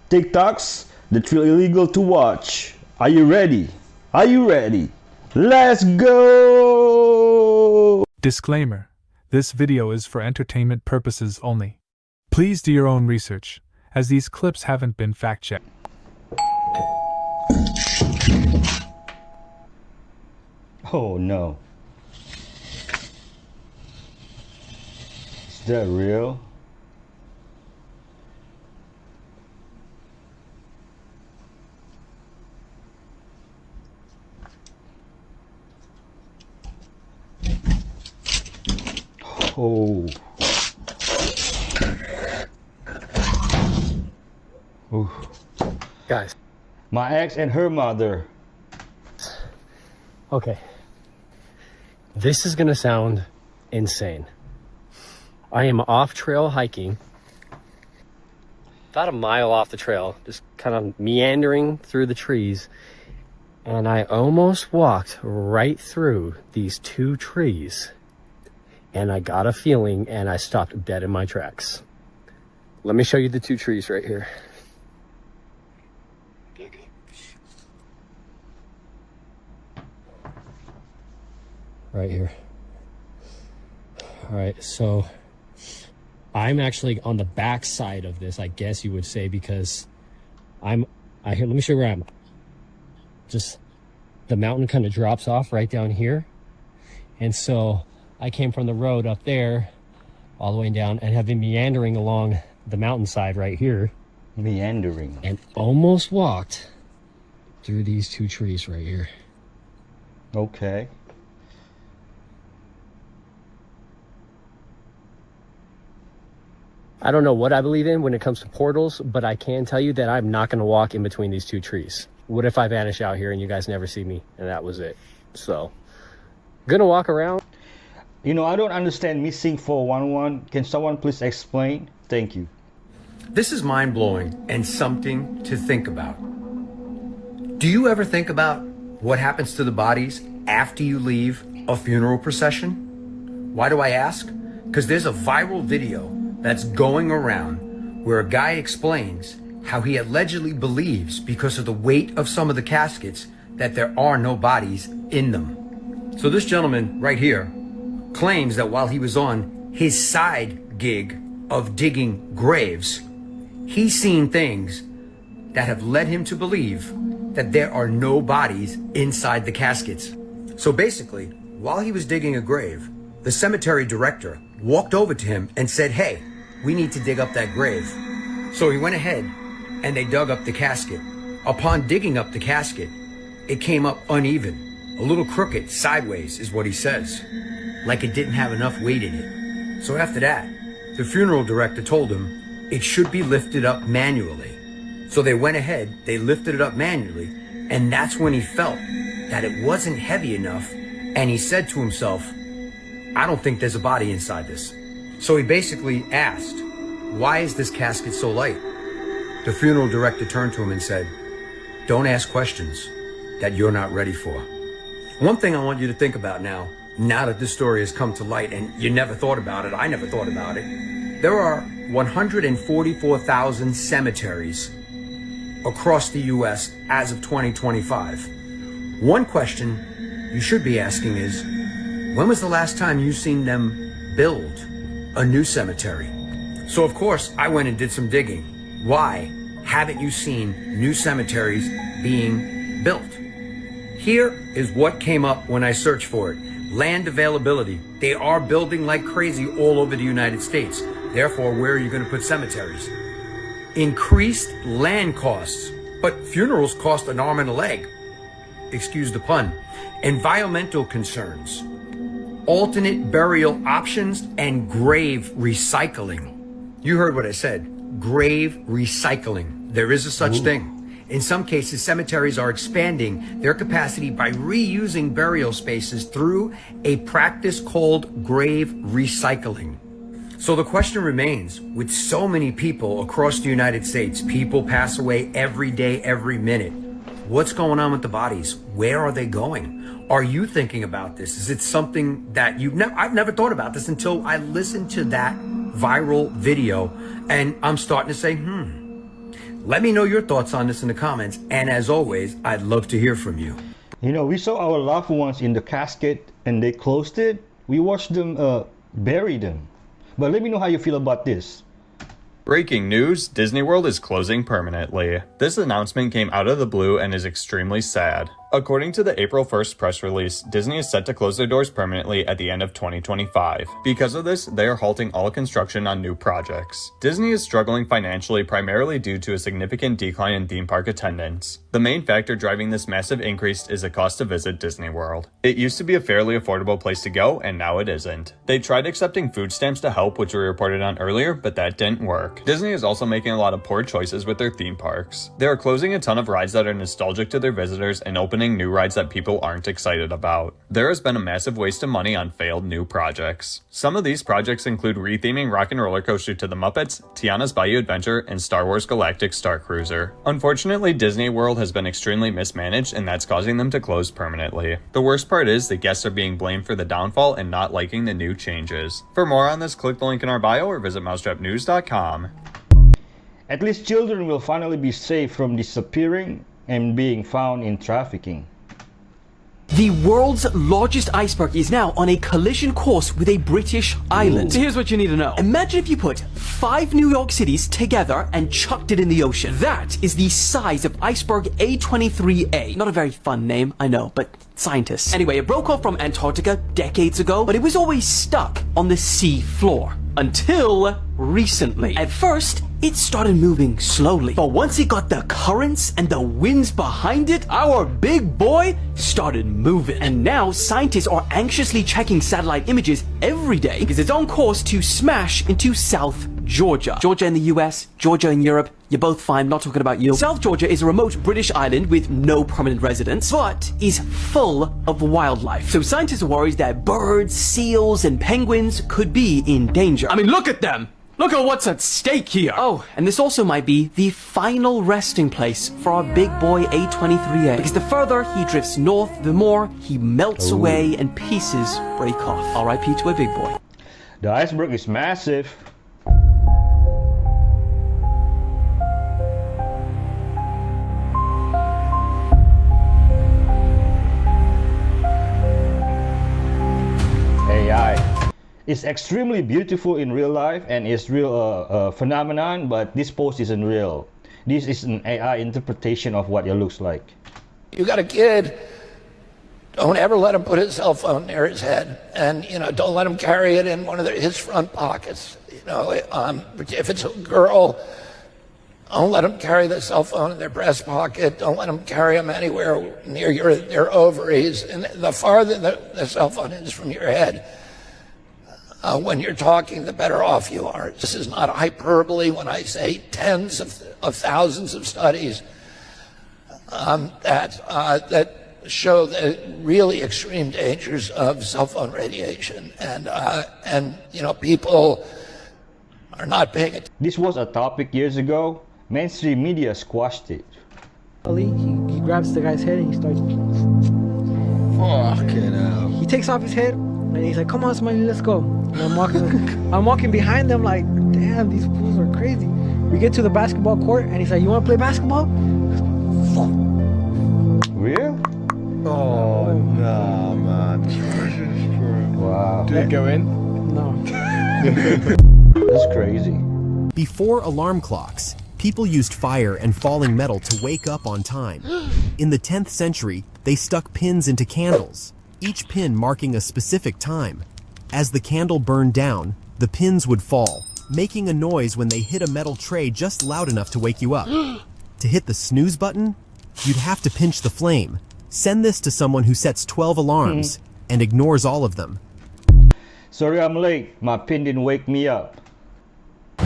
TikToks that feel illegal to watch. Are you ready? Are you ready? Let's go! Disclaimer: this video is for entertainment purposes only. Please do your own research, as these clips haven't been fact-checked. Oh no. Is that real? Oh. Ooh. Guys, My ex and her mother. okay. This is gonna sound insane. I am off trail hiking, about a mile off the trail, just kind of meandering through the trees, and I almost walked right through these two trees, and I got a feeling and I stopped dead in my tracks. Let me show you the two trees right here. Right here. All right, so I'm actually on the back side of this, I guess you would say, because let me show you where I'm. Just the mountain kind of drops off right down here. And so I came from the road up there all the way down and have been meandering along the mountainside right here. Meandering. And almost walked through these two trees right here. Okay. I don't know what I believe in when it comes to portals, but I can tell you that I'm not going to walk in between these two trees. What if I vanish out here and you guys never see me and that was it? So, gonna walk around. You know, I don't understand missing 411. Can someone please explain? Thank you. This is mind-blowing and something to think about. Do you ever think about what happens to the bodies after you leave a funeral procession? Why do I ask? Because there's a viral video that's going around where a guy explains how he allegedly believes, because of the weight of some of the caskets, that there are no bodies in them. So this gentleman right here claims that while he was on his side gig of digging graves, he's seen things that have led him to believe that there are no bodies inside the caskets. So basically, while he was digging a grave, the cemetery director walked over to him and said, "Hey, we need to dig up that grave." So he went ahead and they dug up the casket. Upon digging up the casket, it came up uneven, a little crooked, sideways is what he says, like it didn't have enough weight in it. So after that, the funeral director told him it should be lifted up manually. So they went ahead, they lifted it up manually, and that's when he felt that it wasn't heavy enough, and he said to himself, "I don't think there's a body inside this." So he basically asked, "Why is this casket so light?" The funeral director turned to him and said, "Don't ask questions that you're not ready for." One thing I want you to think about now that this story has come to light, and you never thought about it, I never thought about it, there are 144,000 cemeteries across the U.S. as of 2025. One question you should be asking is, when was the last time you seen them build a new cemetery? So of course, I went and did some digging. Why haven't you seen new cemeteries being built? Here is what came up when I searched for it. Land availability. They are building like crazy all over the United States. Therefore, where are you going to put cemeteries? Increased land costs. But funerals cost an arm and a leg. Excuse the pun. Environmental concerns. Alternate burial options and grave recycling. You heard what I said. Grave recycling. There is a such thing. In some cases, cemeteries are expanding their capacity by reusing burial spaces through a practice called grave recycling. So the question remains, with so many people across the United States, people pass away every day, every minute. What's going on with the bodies? Where are they going? Are you thinking about this? Is it something that I've never thought about this until I listened to that viral video, and I'm starting to say, Let me know your thoughts on this in the comments, and as always, I'd love to hear from you. You know, we saw our loved ones in the casket and they closed it. We watched them bury them. But let me know how you feel about this. Breaking news, Disney World is closing permanently. This announcement came out of the blue and is extremely sad. According to the April 1st press release, Disney is set to close their doors permanently at the end of 2025. Because of this, they are halting all construction on new projects. Disney is struggling financially primarily due to a significant decline in theme park attendance. The main factor driving this massive increase is the cost to visit Disney World. It used to be a fairly affordable place to go, and now it isn't. They tried accepting food stamps to help, which we reported on earlier, but that didn't work. Disney is also making a lot of poor choices with their theme parks. They are closing a ton of rides that are nostalgic to their visitors and opening new rides that people aren't excited about. There has been a massive waste of money on failed new projects. Some of these projects include retheming Rock and Roller Coaster to the Muppets, Tiana's Bayou Adventure, and Star Wars Galactic Star Cruiser. Unfortunately, Disney World has been extremely mismanaged, and that's causing them to close permanently. The worst part is the guests are being blamed for the downfall and not liking the new changes. For more on this, click the link in our bio or visit mousetrapnews.com. At least children will finally be safe from disappearing and being found in trafficking. The world's largest iceberg is now on a collision course with a British island. So here's what you need to know. Imagine if you put 5 New York cities together and chucked it in the ocean. That is the size of iceberg A23A. Not a very fun name, I know, but scientists. Anyway, it broke off from Antarctica decades ago, but it was always stuck on the sea floor. Until recently. At first, it started moving slowly. But once it got the currents and the winds behind it, our big boy started moving. And now scientists are anxiously checking satellite images every day because it's on course to smash into South Georgia. Georgia in the US, Georgia in Europe, you're both fine, not talking about you. South Georgia is a remote British island with no permanent residents, but is full of wildlife. So scientists are worried that birds, seals, and penguins could be in danger. I mean, look at them! Look at what's at stake here! Oh, and this also might be the final resting place for our big boy A23A. Because the further he drifts north, the more he melts away and pieces break off. R.I.P. to a big boy. The iceberg is massive. AI. It's extremely beautiful in real life and it's real phenomenon, but this post isn't real. This is an AI interpretation of what it looks like. You got a kid, don't ever let him put his cell phone near his head, and don't let him carry it in one of his front pockets. If it's a girl, don't let them carry the cell phone in their breast pocket. Don't let them carry them anywhere near their ovaries. And the farther the cell phone is from your head, when you're talking, the better off you are. This is not hyperbole when I say tens of thousands of studies that show the really extreme dangers of cell phone radiation, and people are not paying attention. This was a topic years ago. Mainstream media squashed it. He grabs the guy's head and he starts. Fucking hell. He takes off his head and he's like, "Come on, Smiley, let's go." And I'm walking behind them like, "Damn, these fools are crazy." We get to the basketball court and he's like, "You want to play basketball?" Real? Oh, no, man. Jesus Christ. Wow. Did it go in? No. That's crazy. Before alarm clocks, people used fire and falling metal to wake up on time. In the 10th century, they stuck pins into candles, each pin marking a specific time. As the candle burned down, the pins would fall, making a noise when they hit a metal tray just loud enough to wake you up. To hit the snooze button, you'd have to pinch the flame. Send this to someone who sets 12 alarms and ignores all of them. Sorry I'm late. My pin didn't wake me up.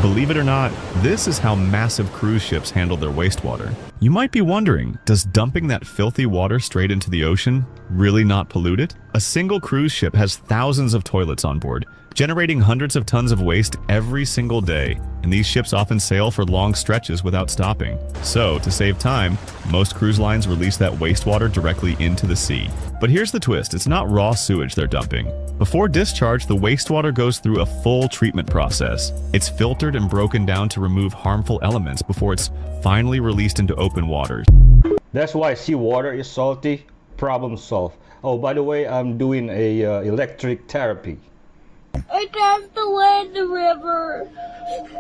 Believe it or not, this is how massive cruise ships handle their wastewater. You might be wondering, does dumping that filthy water straight into the ocean really not pollute it? A single cruise ship has thousands of toilets on board, generating hundreds of tons of waste every single day, and these ships often sail for long stretches without stopping. So, to save time, most cruise lines release that wastewater directly into the sea. But here's the twist, it's not raw sewage they're dumping. Before discharge, the wastewater goes through a full treatment process. It's filtered and broken down to remove harmful elements before it's finally released into open waters. That's why seawater is salty. Problem solved. Oh, by the way, I'm doing a electric therapy. I passed away in the river.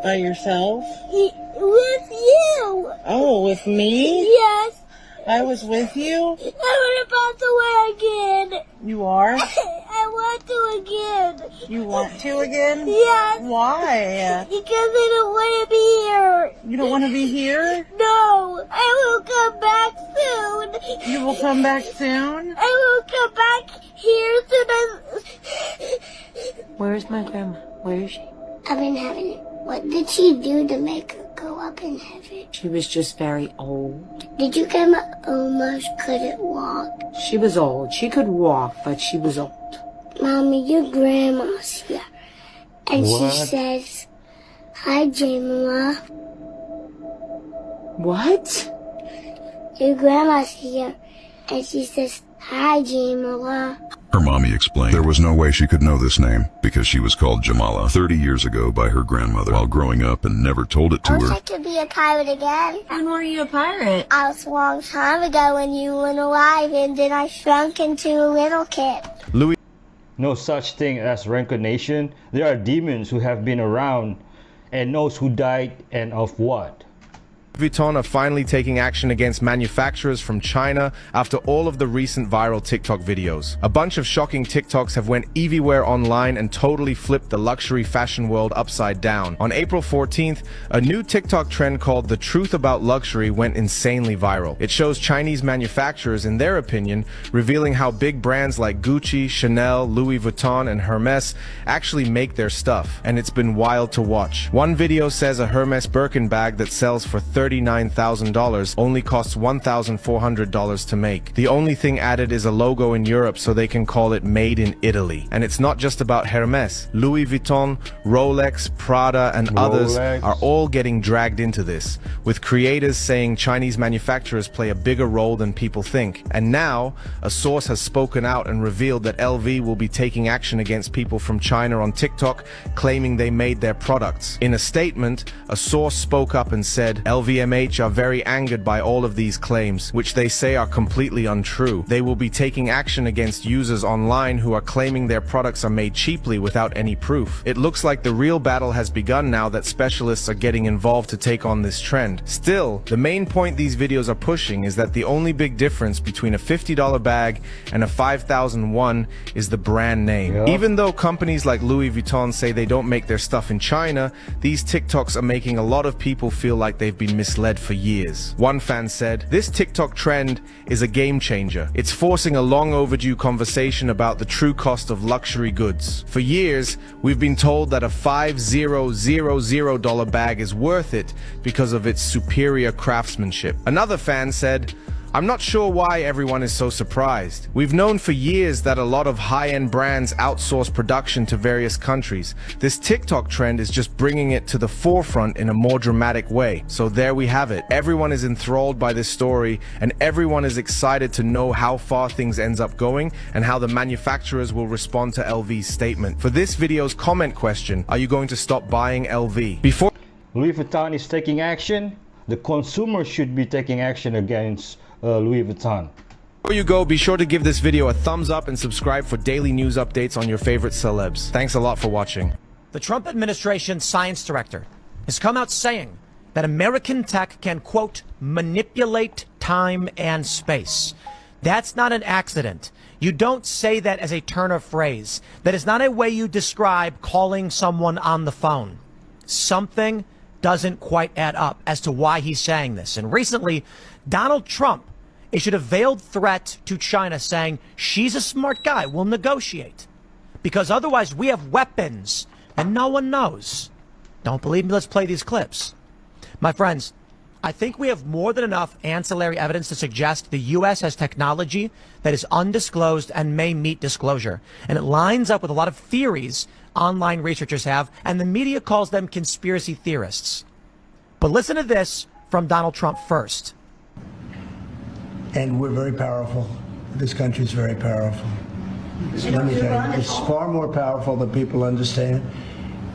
By yourself? With you. Oh, with me? Yes. I was with you? I want to pass away again. You are? I want to again. You want to again? Yes. Why? Because I don't want to be here. You don't want to be here? No. I will come back soon. You will come back soon? I will come back here soon as... Where's my grandma? Where is she? I've been having it. What did she do to make her go up in heaven? She was just very old. Did you grandma almost couldn't walk? She was old. She could walk, but she was old. Mommy, your grandma's here. And What? she says, "Hi, Jamila." What? Your grandma's here. And she says, "Hi, Jamila." Her mommy explained there was no way she could know this name because she was called Jamala 30 years ago by her grandmother while growing up and never told it to I wish her. I could be a pirate again. When were you a pirate? I was a long time ago when you weren't alive, and then I shrunk into a little kid. Louis. No such thing as reincarnation. There are demons who have been around and knows who died and of what. Vuitton are finally taking action against manufacturers from China after all of the recent viral TikTok videos. A bunch of shocking TikToks have went everywhere online and totally flipped the luxury fashion world upside down. On April 14th, a new TikTok trend called The Truth About Luxury went insanely viral. It shows Chinese manufacturers, in their opinion, revealing how big brands like Gucci, Chanel, Louis Vuitton, and Hermes actually make their stuff, and it's been wild to watch. One video says a Hermes Birkin bag that sells for $39,000 only costs $1,400 to make. The only thing added is a logo in Europe so they can call it Made in Italy. And it's not just about Hermes. Louis Vuitton, Rolex, Prada, and others are all getting dragged into this, with creators saying Chinese manufacturers play a bigger role than people think. And now, a source has spoken out and revealed that LV will be taking action against people from China on TikTok, claiming they made their products. In a statement, a source spoke up and said, LVMH are very angered by all of these claims, which they say are completely untrue. They will be taking action against users online who are claiming their products are made cheaply without any proof. It looks like the real battle has begun now that specialists are getting involved to take on this trend. Still, the main point these videos are pushing is that the only big difference between a $50 bag and a 5,001 is the brand name. Even though companies like Louis Vuitton say they don't make their stuff in China, these TikToks are making a lot of people feel like they've been misled for years. One fan said, "This TikTok trend is a game changer. It's forcing a long overdue conversation about the true cost of luxury goods. For years, we've been told that a $5,000 bag is worth it because of its superior craftsmanship." Another fan said, "I'm not sure why everyone is so surprised. We've known for years that a lot of high-end brands outsource production to various countries. This TikTok trend is just bringing it to the forefront in a more dramatic way. So there we have it. Everyone is enthralled by this story, and everyone is excited to know how far things ends up going and how the manufacturers will respond to LV's statement. For this video's comment question, are you going to stop buying LV? Before Louis Vuitton is taking action, the consumer should be taking action against Louis Vuitton. Before you go, be sure to give this video a thumbs up and subscribe for daily news updates on your favorite celebs. Thanks a lot for watching. The Trump administration science director has come out saying that American tech can, quote, manipulate time and space. That's not an accident. You don't say that as a turn of phrase. That is not a way you describe calling someone on the phone. Something doesn't quite add up as to why he's saying this. And recently, Donald Trump issued a veiled threat to China saying, she's a smart guy, we'll negotiate. Because otherwise we have weapons and no one knows. Don't believe me? Let's play these clips. My friends, I think we have more than enough ancillary evidence to suggest the U.S. has technology that is undisclosed and may meet disclosure. And it lines up with a lot of theories online researchers have, and the media calls them conspiracy theorists. But listen to this from Donald Trump first. And we're very powerful. This country is very powerful. Let me tell you, it's far more powerful than people understand.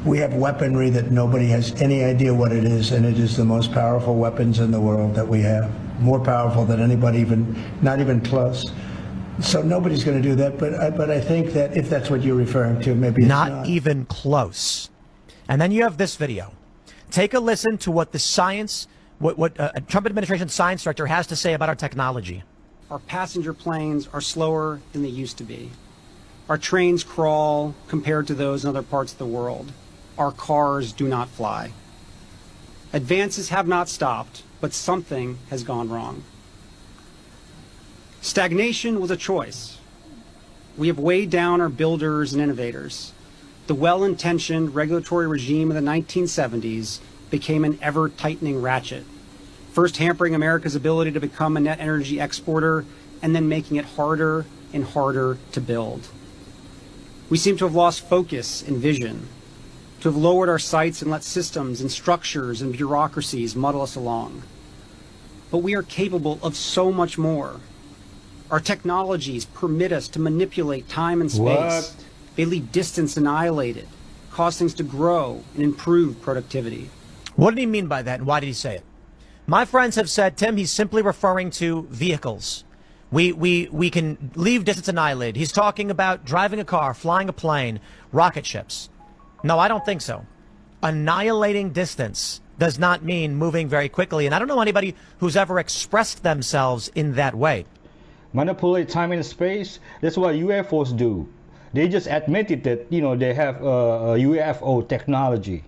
We have weaponry that nobody has any idea what it is, and it is the most powerful weapons in the world that we have. More powerful than anybody, not even close. So nobody's going to do that, but I think that if that's what you're referring to, maybe it's not even close. And then you have this video. Take a listen to what the Trump administration science director has to say about our technology. Our passenger planes are slower than they used to be. Our trains crawl compared to those in other parts of the world. Our cars do not fly. Advances have not stopped, but something has gone wrong. Stagnation was a choice. We have weighed down our builders and innovators. The well-intentioned regulatory regime of the 1970s became an ever-tightening ratchet, first hampering America's ability to become a net energy exporter and then making it harder and harder to build. We seem to have lost focus and vision, to have lowered our sights and let systems and structures and bureaucracies muddle us along. But we are capable of so much more. Our technologies permit us to manipulate time and space. What? They leave distance annihilated, cause things to grow and improve productivity. What did he mean by that, and why did he say it? My friends have said, Tim, he's simply referring to vehicles. We can leave distance annihilated. He's talking about driving a car, flying a plane, rocket ships. No, I don't think so. Annihilating distance does not mean moving very quickly, and I don't know anybody who's ever expressed themselves in that way. Manipulate time and space, that's what UFOs do. They just admitted that, they have a UFO technology.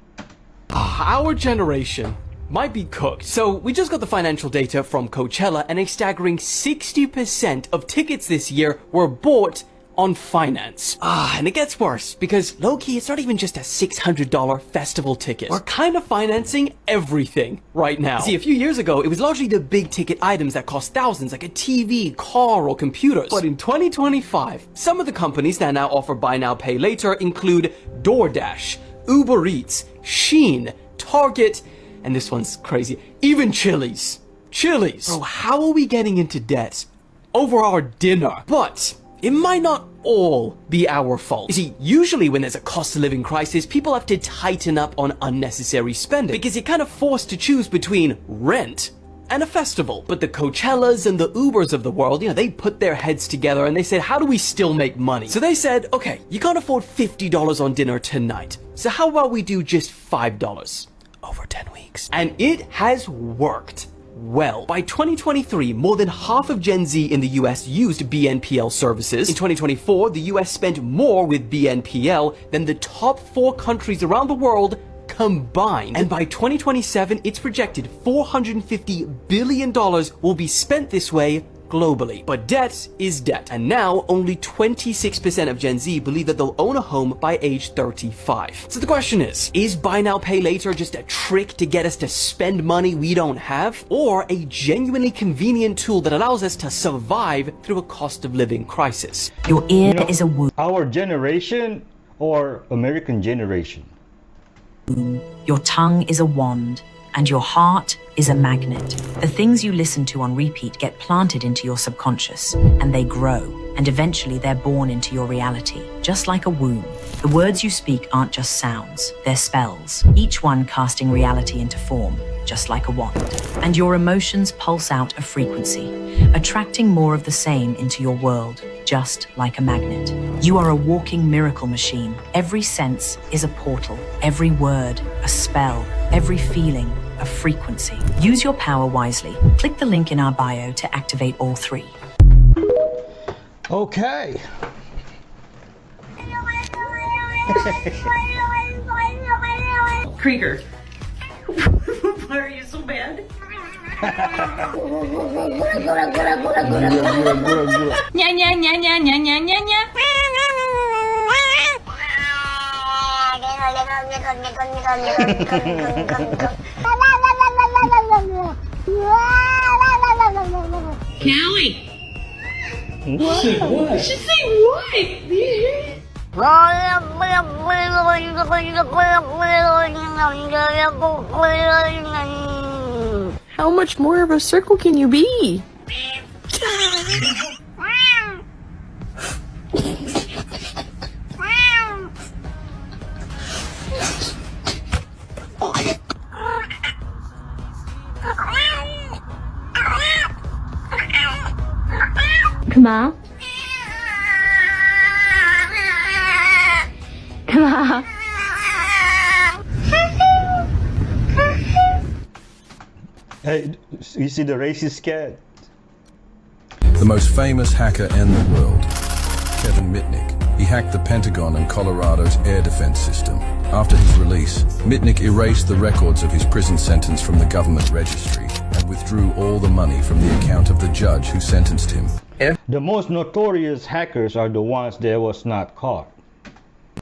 Our generation might be cooked. So we just got the financial data from Coachella, and a staggering 60% of tickets this year were bought on finance. And it gets worse, because low-key, it's not even just a $600 festival ticket. We're kind of financing everything right now. See, a few years ago, it was largely the big ticket items that cost thousands, like a TV, car, or computers. But in 2025, some of the companies that now offer buy now, pay later include DoorDash, Uber Eats, Shein, Target, and this one's crazy, even Chili's. Chili's! Bro, how are we getting into debt over our dinner? But it might not all be our fault. You see, usually when there's a cost of living crisis, people have to tighten up on unnecessary spending because you're kind of forced to choose between rent and a festival. But the Coachellas and the Ubers of the world, they put their heads together and they said, how do we still make money? So they said, okay, you can't afford $50 on dinner tonight. So how about we do just $5 over 10 weeks? And it has worked well. By 2023, more than half of Gen Z in the US used BNPL services. In 2024, the US spent more with BNPL than the top 4 countries around the world combined. And by 2027, it's projected $450 billion will be spent this way globally. But debt is debt. And now only 26% of Gen Z believe that they'll own a home by age 35. So the question is buy now, pay later just a trick to get us to spend money we don't have? Or a genuinely convenient tool that allows us to survive through a cost of living crisis? Your ear is a wound. Our generation or American generation? Your tongue is a wand, and your heart is a magnet. The things you listen to on repeat get planted into your subconscious, and they grow, and eventually they're born into your reality, just like a womb. The words you speak aren't just sounds, they're spells, each one casting reality into form, just like a wand. And your emotions pulse out a frequency, attracting more of the same into your world, just like a magnet. You are a walking miracle machine. Every sense is a portal, every word a spell, every feeling a frequency. Use your power wisely. Click the link in our bio to activate all 3. Okay. Krieger. Why are you so bad? Nya nya nya nya nya nya nya nya. Callie. What? She what? She say what? Do you hear it? How much more of a circle can you be? Come on. Come on. Hey, you see the racist cat? The most famous hacker in the world, Kevin Mitnick. He hacked the Pentagon and Colorado's air defense system. After his release, Mitnick erased the records of his prison sentence from the government registry and withdrew all the money from the account of the judge who sentenced him. The most notorious hackers are the ones that was not caught.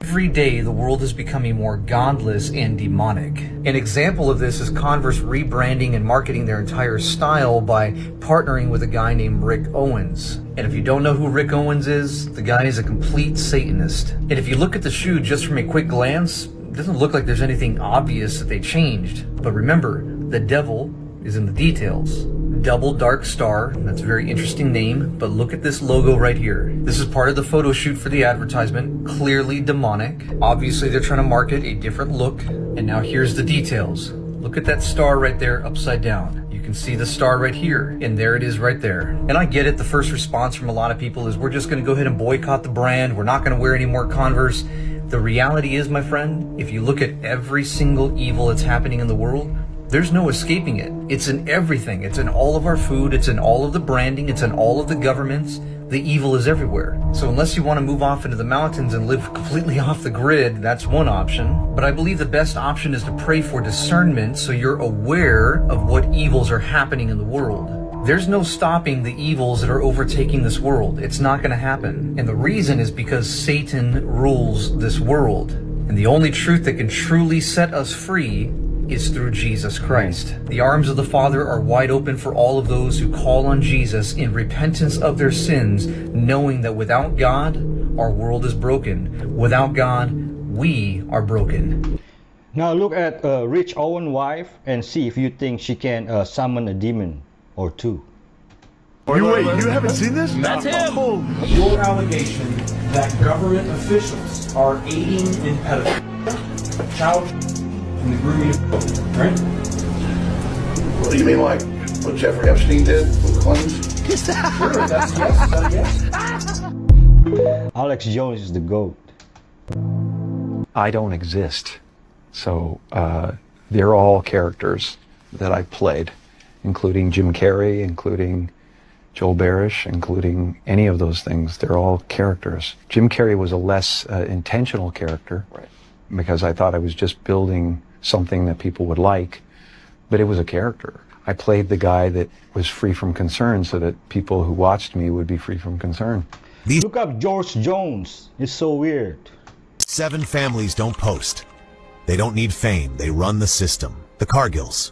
Every day, the world is becoming more godless and demonic. An example of this is Converse rebranding and marketing their entire style by partnering with a guy named Rick Owens. And if you don't know who Rick Owens is, the guy is a complete Satanist. And if you look at the shoe just from a quick glance, it doesn't look like there's anything obvious that they changed. But remember, the devil is in the details. Double Dark Star, that's a very interesting name, but look at this logo right here. This is part of the photo shoot for the advertisement, clearly demonic. Obviously they're trying to market a different look, and now here's the details. Look at that star right there upside down. You can see the star right here, and there it is right there. And I get it, the first response from a lot of people is we're just gonna go ahead and boycott the brand, we're not gonna wear any more Converse. The reality is, my friend, if you look at every single evil that's happening in the world, there's no escaping it. It's in everything. It's in all of our food. It's in all of the branding. It's in all of the governments. The evil is everywhere. So unless you want to move off into the mountains and live completely off the grid, that's one option. But I believe the best option is to pray for discernment so you're aware of what evils are happening in the world. There's no stopping the evils that are overtaking this world. It's not going to happen. And the reason is because Satan rules this world. And the only truth that can truly set us free is through Jesus Christ. The arms of the Father are wide open for all of those who call on Jesus in repentance of their sins, knowing that without God, our world is broken. Without God, we are broken. Now look at Rich Owen's wife and see if you think she can summon a demon or two. You haven't seen this? That's him. Your allegation that government officials are aiding in pedophilia, child and the grooming of children, right? What do you mean, like what Jeffrey Epstein did with Clemens? Sure, that's yes. Is that yes? Alex Jones is the GOAT. I don't exist. So they're all characters that I've played, including Jim Carrey, including Joel Barish, including any of those things. They're all characters. Jim Carrey was a less intentional character, right, because I thought I was just building something that people would like, but it was a character. I played the guy that was free from concern so that people who watched me would be free from concern. Look up George Jones. It's so weird. 7 families don't post. They don't need fame. They run the system. The Cargills.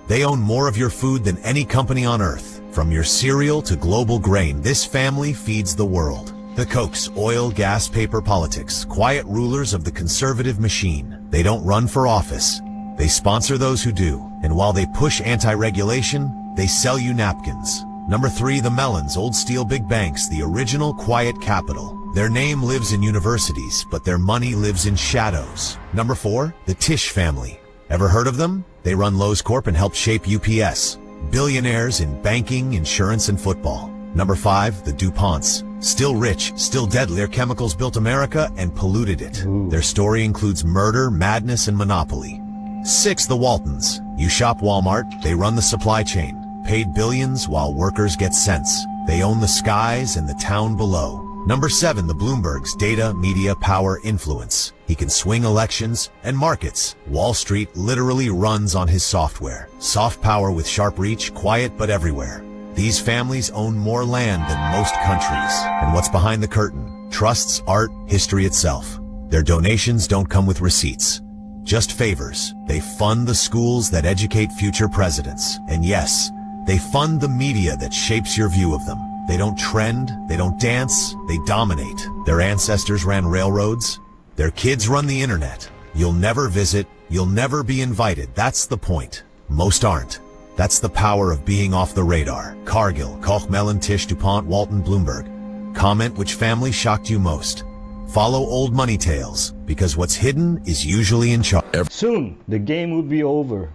They own more of your food than any company on earth. From your cereal to global grain, this family feeds the world. The Kochs, oil, gas, paper, politics, quiet rulers of the conservative machine. They don't run for office. They sponsor those who do. And while they push anti-regulation, they sell you napkins. Number 3, the Mellons, old steel big banks, the original quiet capital. Their name lives in universities, but their money lives in shadows. Number 4, the Tisch family. Ever heard of them? They run Lowe's Corp and helped shape UPS. Billionaires in banking, insurance, and football. Number 5, the DuPonts. Still rich, still deadly. Their chemicals built America and polluted it. Their story includes murder, madness, and monopoly. 6, the Waltons. You shop Walmart, they run the supply chain. Paid billions while workers get cents. They own the skies and the town below. Number 7, the Bloombergs. Data, media, power, influence. He can swing elections and markets. Wall Street literally runs on his software. Soft power with sharp reach, quiet but everywhere. These families own more land than most countries. And what's behind the curtain? Trusts, art, history itself. Their donations don't come with receipts. Just favors. They fund the schools that educate future presidents. And yes, They fund the media that shapes your view of them. They don't trend, they don't dance, they dominate. Their ancestors ran railroads. Their kids run the internet. You'll never visit, you'll never be invited. That's the point. Most aren't. That's the power of being off the radar. Cargill, Koch, Mellon, Tisch, DuPont, Walton, Bloomberg. Comment which family shocked you most. Follow old money tales, because what's hidden is usually in charge. Soon, the game would be over.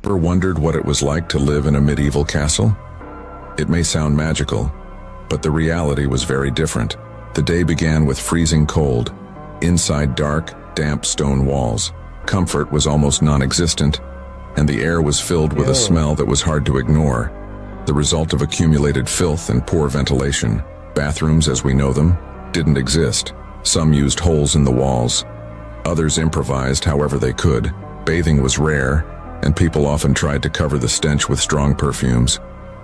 Ever wondered what it was like to live in a medieval castle? It may sound magical, but the reality was very different. The day began with freezing cold. Inside dark, damp stone walls. Comfort was almost non-existent, and the air was filled with a smell that was hard to ignore, the result of accumulated filth and poor ventilation. Bathrooms, as we know them, didn't exist. Some used holes in the walls. Others improvised however they could. Bathing was rare, and people often tried to cover the stench with strong perfumes,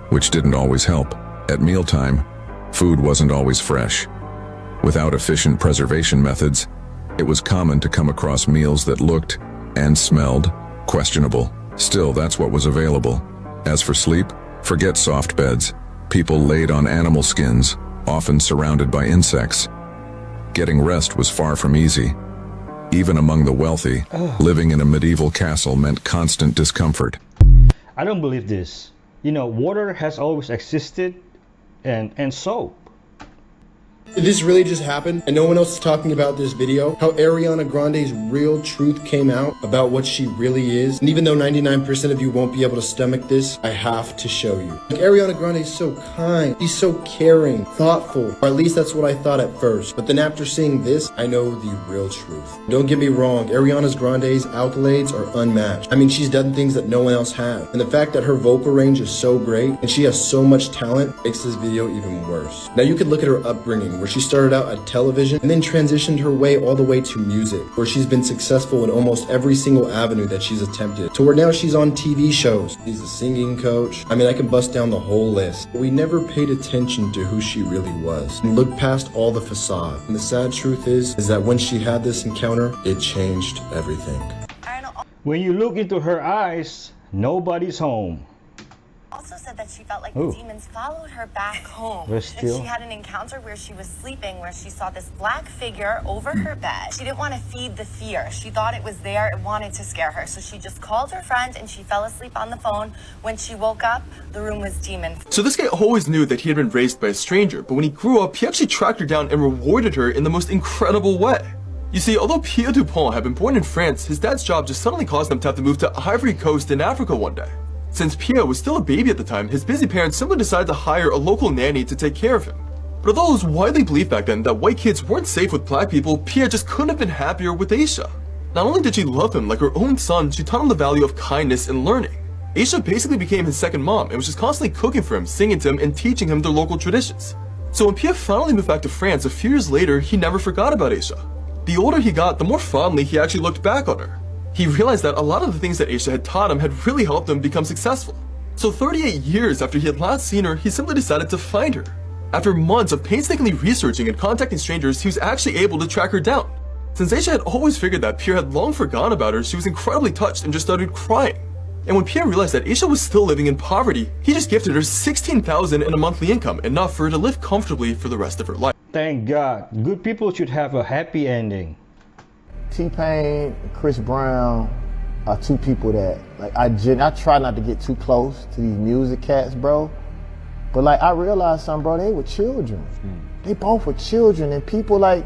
which didn't always help. At mealtime, food wasn't always fresh. Without efficient preservation methods, it was common to come across meals that looked and smelled questionable. Still, that's what was available. As for sleep, forget soft beds. People laid on animal skins, often surrounded by insects. Getting rest was far from easy. Even among the wealthy, living in a medieval castle meant constant discomfort. I don't believe this. You know, water has always existed, and soap. This really just happened, and no one else is talking about this video. How Ariana Grande's real truth came out about what she really is. And even though 99% of you won't be able to stomach this, I have to show you. Like, Ariana Grande is so kind. She's so caring, thoughtful. Or at least that's what I thought at first. But then after seeing this, I know the real truth. Don't get me wrong, Ariana Grande's accolades are unmatched. I mean, she's done things that no one else has. And the fact that her vocal range is so great and she has so much talent makes this video even worse. Now you could look at her upbringing, where she started out at television and then transitioned her way all the way to music, where she's been successful in almost every single avenue that she's attempted, to where now she's on TV shows. She's a singing coach. I mean, I can bust down the whole list. But we never paid attention to who she really was and looked past all the facade. And the sad truth is that when she had this encounter, it changed everything. When you look into her eyes, nobody's home. Also said that she felt like the demons followed her back home. We're That still- she had an encounter where she was sleeping, where she saw this black figure over her bed. She didn't want to feed the fear. She thought it was there. It wanted to scare her. So she just called her friend and she fell asleep on the phone. When she woke up, the room was demon. So this guy always knew that he had been raised by a stranger, but when he grew up, he actually tracked her down and rewarded her in the most incredible way. You see, although Pierre Dupont had been born in France, his dad's job just suddenly caused him to have to move to Ivory Coast in Africa one day. Since Pierre was still a baby at the time, his busy parents simply decided to hire a local nanny to take care of him. But although it was widely believed back then that white kids weren't safe with black people, Pierre just couldn't have been happier with Aisha. Not only did she love him like her own son, she taught him the value of kindness and learning. Aisha basically became his second mom and was just constantly cooking for him, singing to him, and teaching him their local traditions. So when Pierre finally moved back to France a few years later, he never forgot about Aisha. The older he got, the more fondly he actually looked back on her. He realized that a lot of the things that Aisha had taught him had really helped him become successful. So 38 years after he had last seen her, he simply decided to find her. After months of painstakingly researching and contacting strangers, he was actually able to track her down. Since Aisha had always figured that Pierre had long forgotten about her, she was incredibly touched and just started crying. And when Pierre realized that Aisha was still living in poverty, he just gifted her $16,000 in a monthly income, enough for her to live comfortably for the rest of her life. Thank God. Good people should have a happy ending. T-Pain and Chris Brown are two people that, like, I try not to get too close to these music cats, bro. But, like, I realized something, bro, they were children. They both were children, and people, like,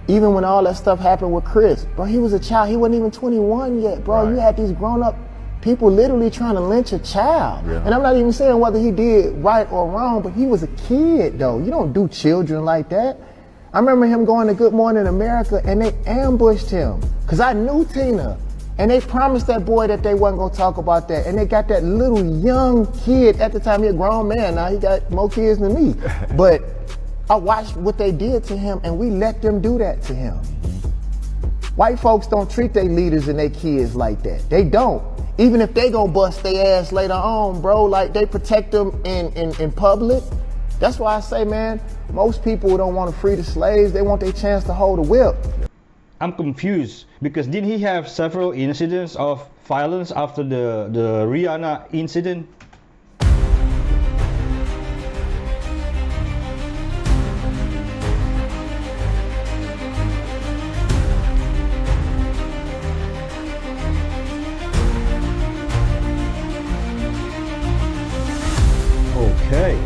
even when all that stuff happened with Chris, bro, he was a child. He wasn't even 21 yet, bro. You had these grown-up people literally trying to lynch a child. And I'm not even saying whether he did right or wrong, but he was a kid, though. You don't do children like that. I remember him going to Good Morning America, and they ambushed him, because I knew Tina. And they promised that boy that they wasn't going to talk about that. And they got that little young kid, at the time he a grown man, now he got more kids than me. But I watched what they did to him, and we let them do that to him. White folks don't treat their leaders and their kids like that. They don't. Even if they gonna bust their ass later on, bro, like they protect them in public. That's why I say, man, most people don't want to free the slaves. They want their chance to hold a whip. I'm confused because didn't he have several incidents of violence after the Rihanna incident? Okay.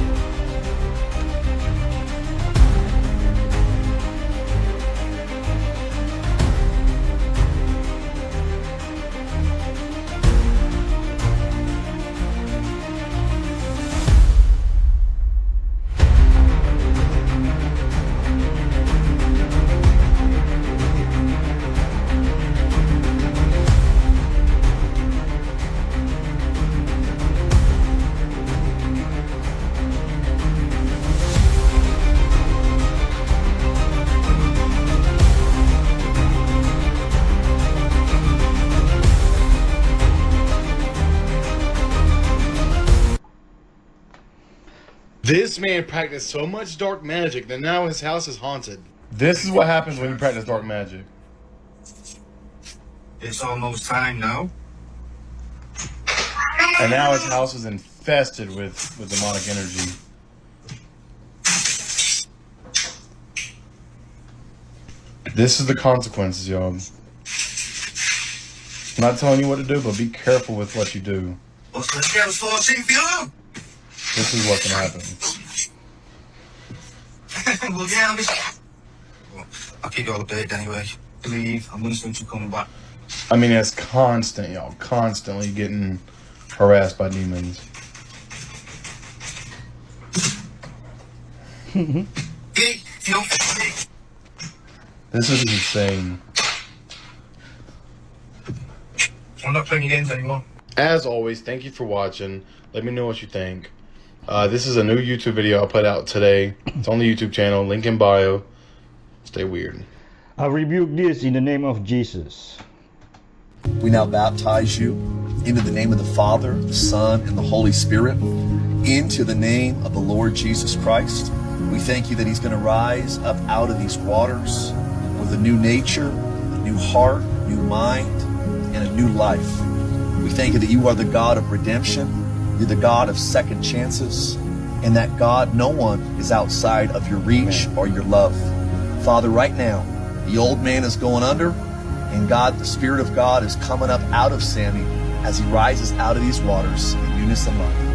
This man practiced so much dark magic that now his house is haunted. This is what happens when you practice dark magic. It's almost time now. And now his house is infested with demonic energy. This is the consequences, y'all. I'm not telling you what to do, but be careful with what you do. This is what can happen. I'll keep you all updated anyway. Believe I'm listening to you coming back. I mean, it's constant, y'all. Constantly getting harassed by demons. This is insane. I'm not playing games anymore. As always, thank you for watching. Let me know what you think. This is a new YouTube video I put out today. It's on the YouTube channel, link in bio. Stay weird. I rebuke this in the name of Jesus. We now baptize you into the name of the Father, the Son, and the Holy Spirit, into the name of the Lord Jesus Christ. We thank you that he's going to rise up out of these waters with a new nature, a new heart, new mind, and a new life. We thank you that you are the God of redemption. You're the God of second chances, and that God, no one is outside of your reach or your love. Father, right now, the old man is going under, and God, the Spirit of God is coming up out of Sammy as he rises out of these waters in newness of life.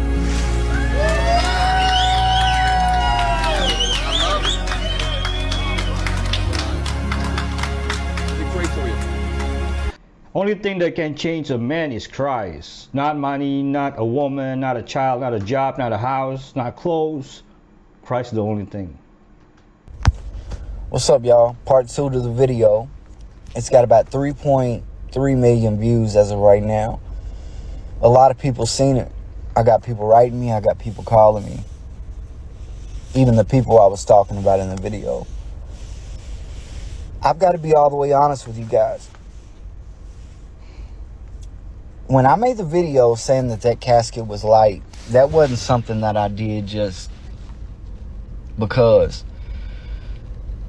Only thing that can change a man is Christ. Not money, not a woman, not a child, not a job, not a house, not clothes. Christ is the only thing. What's up, y'all? Part 2 to the video. It's got about 3.3 million views as of right now. A lot of people seen it. I got people writing me. I got people calling me. Even the people I was talking about in the video. I've got to be all the way honest with you guys. When I made the video saying that casket was light, that wasn't something that I did just because.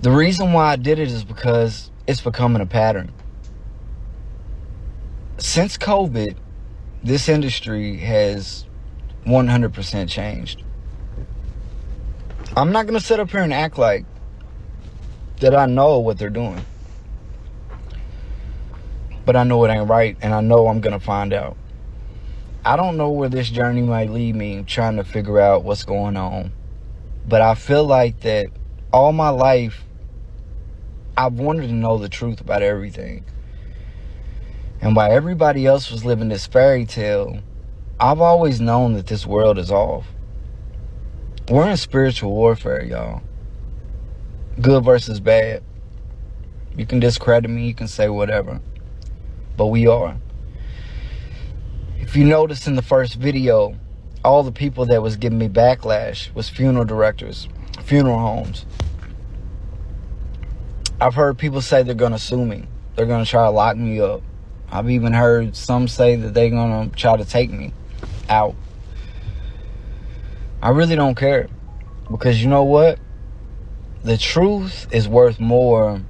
The reason why I did it is because it's becoming a pattern. Since COVID, this industry has 100% changed. I'm not going to sit up here and act like that I know what they're doing. But I know it ain't right, and I know I'm going to find out. I don't know where this journey might lead me, trying to figure out what's going on. But I feel like that all my life, I've wanted to know the truth about everything. And while everybody else was living this fairy tale, I've always known that this world is off. We're in spiritual warfare, y'all. Good versus bad. You can discredit me, you can say whatever. But we are. If you notice in the first video, all the people that was giving me backlash was funeral directors, funeral homes. I've heard people say they're going to sue me. They're going to try to lock me up. I've even heard some say that they're going to try to take me out. I really don't care. Because you know what? The truth is worth more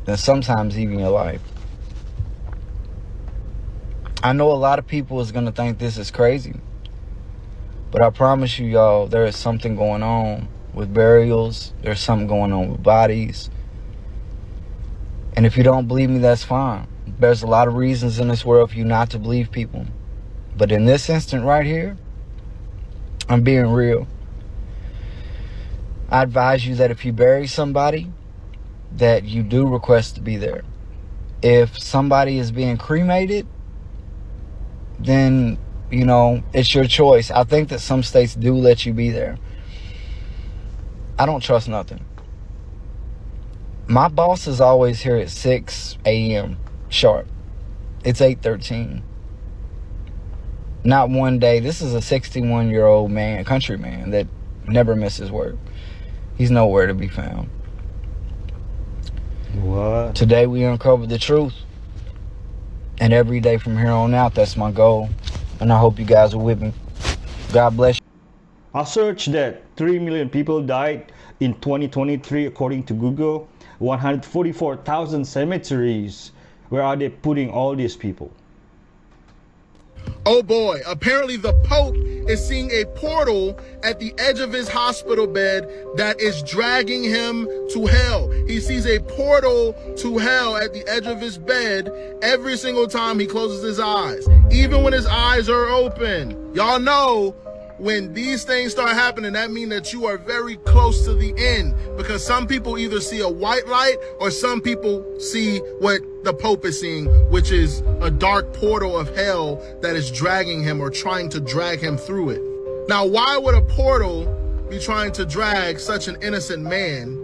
than sometimes even your life. I know a lot of people is going to think this is crazy. But I promise you, y'all, there is something going on with burials. There's something going on with bodies. And if you don't believe me, that's fine. There's a lot of reasons in this world for you not to believe people. But in this instant right here, I'm being real. I advise you that if you bury somebody, that you do request to be there. If somebody is being cremated, then, you know, it's your choice. I think that some states do let you be there. I don't trust nothing. My boss is always here at 6 a.m. sharp. It's 8:13. Not one day. This is a 61-year-old man, country man, that never misses work. He's nowhere to be found. What? Today we uncovered the truth. And every day from here on out, that's my goal. And I hope you guys are with me. God bless you. I searched that 3 million people died in 2023 according to Google. 144,000 cemeteries. Where are they putting all these people? Oh boy, apparently the Pope is seeing a portal at the edge of his hospital bed that is dragging him to hell. He sees a portal to hell at the edge of his bed every single time he closes his eyes, even when his eyes are open. Y'all know when these things start happening, that means that you are very close to the end, because some people either see a white light or some people see what the Pope is seeing, which is a dark portal of hell that is dragging him or trying to drag him through it. Now, why would a portal be trying to drag such an innocent man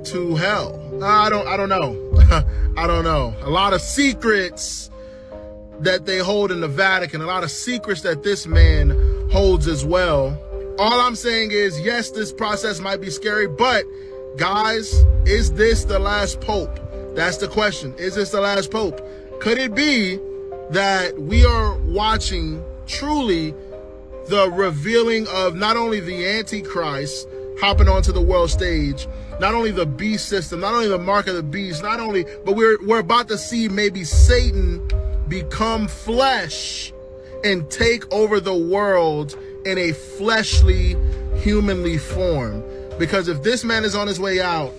to hell? I don't know. I don't know. A lot of secrets that they hold in the Vatican, a lot of secrets that this man holds as well. All I'm saying is, yes, this process might be scary, but guys, is this the last Pope? That's the question. Is this the last Pope? Could it be that we are watching truly the revealing of not only the Antichrist hopping onto the world stage, not only the beast system, not only the mark of the beast, but we're about to see maybe Satan become flesh and take over the world in a fleshly, humanly form. Because if this man is on his way out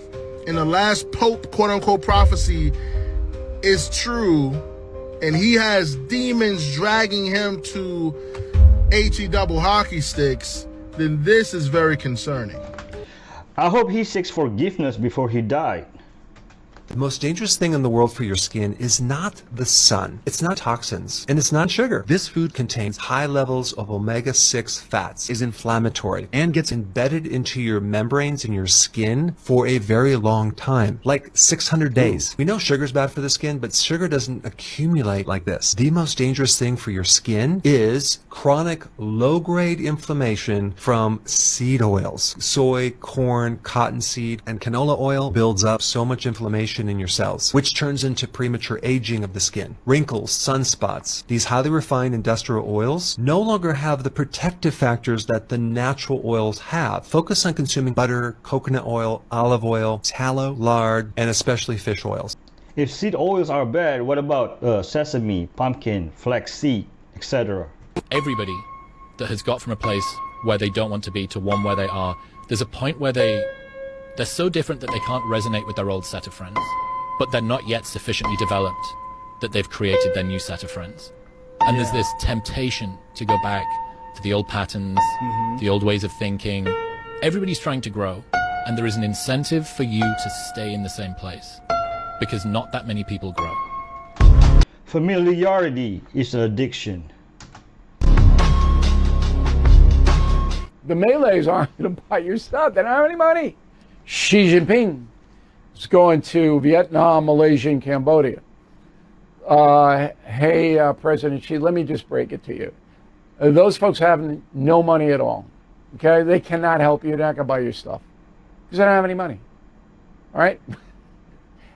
and the last Pope, quote unquote, prophecy is true, and he has demons dragging him to HE double hockey sticks, then this is very concerning. I hope he seeks forgiveness before he died. The most dangerous thing in the world for your skin is not the sun. It's not toxins, and it's not sugar. This food contains high levels of omega-6 fats, is inflammatory, and gets embedded into your membranes in your skin for a very long time, like 600 days. We know sugar's bad for the skin, but sugar doesn't accumulate like this. The most dangerous thing for your skin is chronic low-grade inflammation from seed oils. Soy, corn, cottonseed, and canola oil builds up so much inflammation in your cells, which turns into premature aging of the skin. Wrinkles, sunspots. These highly refined industrial oils no longer have the protective factors that the natural oils have. Focus on consuming butter, coconut oil, olive oil, tallow, lard, and especially fish oils. If seed oils are bad, what about sesame, pumpkin, flaxseed, etc.? Everybody that has got from a place where they don't want to be to one where they are, there's a point where they're so different that they can't resonate with their old set of friends, but they're not yet sufficiently developed that they've created their new set of friends. And there's this temptation to go back to the old patterns, the old ways of thinking. Everybody's trying to grow, and there is an incentive for you to stay in the same place, because not that many people grow. Familiarity is an addiction. The Malays aren't going to buy your stuff. They don't have any money. Xi Jinping is going to Vietnam, Malaysia, and Cambodia. Hey, President Xi, let me just break it to you. Those folks have no money at all. Okay? They cannot help you. They're not going to buy your stuff because they don't have any money. All right?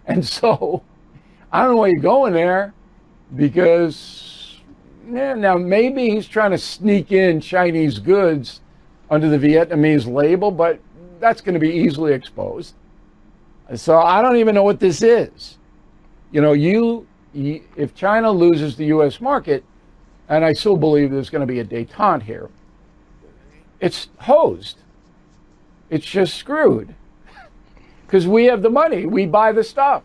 And so, I don't know why you're going there, because now maybe he's trying to sneak in Chinese goods under the Vietnamese label, but that's going to be easily exposed. So I don't even know what this is. You know, if China loses the U.S. market, and I still believe there's going to be a détente here, it's hosed. It's just screwed. Because we have the money. We buy the stuff.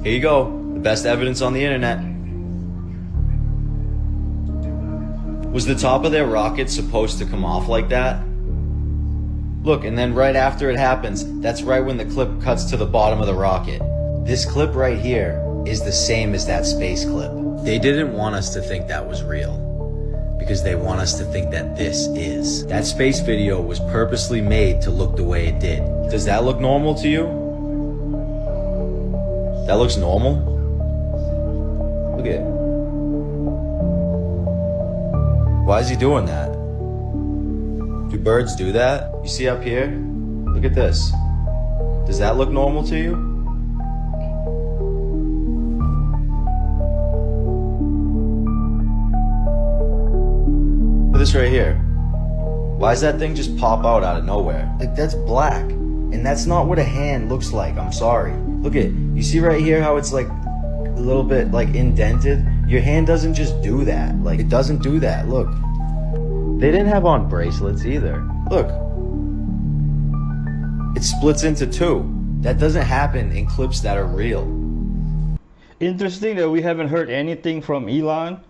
Here you go. The best evidence on the internet. Was the top of their rocket supposed to come off like that? Look, and then right after it happens, that's right when the clip cuts to the bottom of the rocket. This clip right here is the same as that space clip. They didn't want us to think that was real, because they want us to think that this is. That space video was purposely made to look the way it did. Does that look normal to you? That looks normal? Look at it. Why is he doing that? Do birds do that? You see up here? Look at this. Does that look normal to you? Look at this right here. Why does that thing just pop out of nowhere? Like, that's black. And that's not what a hand looks like, I'm sorry. Look at it. You see right here how it's like a little bit like indented? Your hand doesn't just do that. Like, it doesn't do that. Look. They didn't have on bracelets either. Look. It splits into two. That doesn't happen in clips that are real. Interesting that we haven't heard anything from Elon.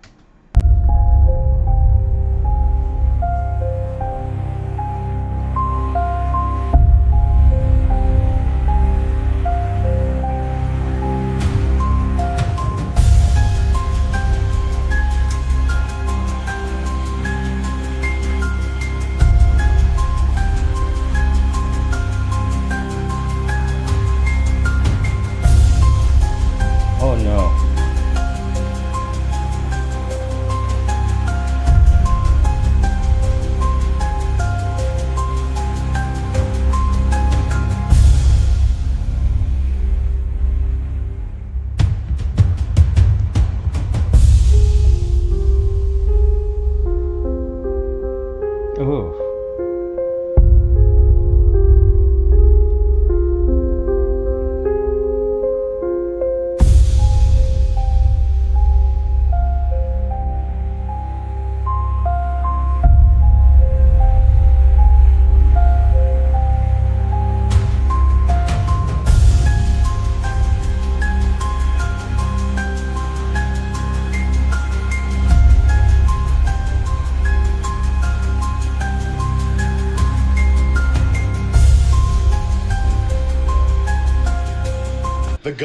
Oh no. Oh.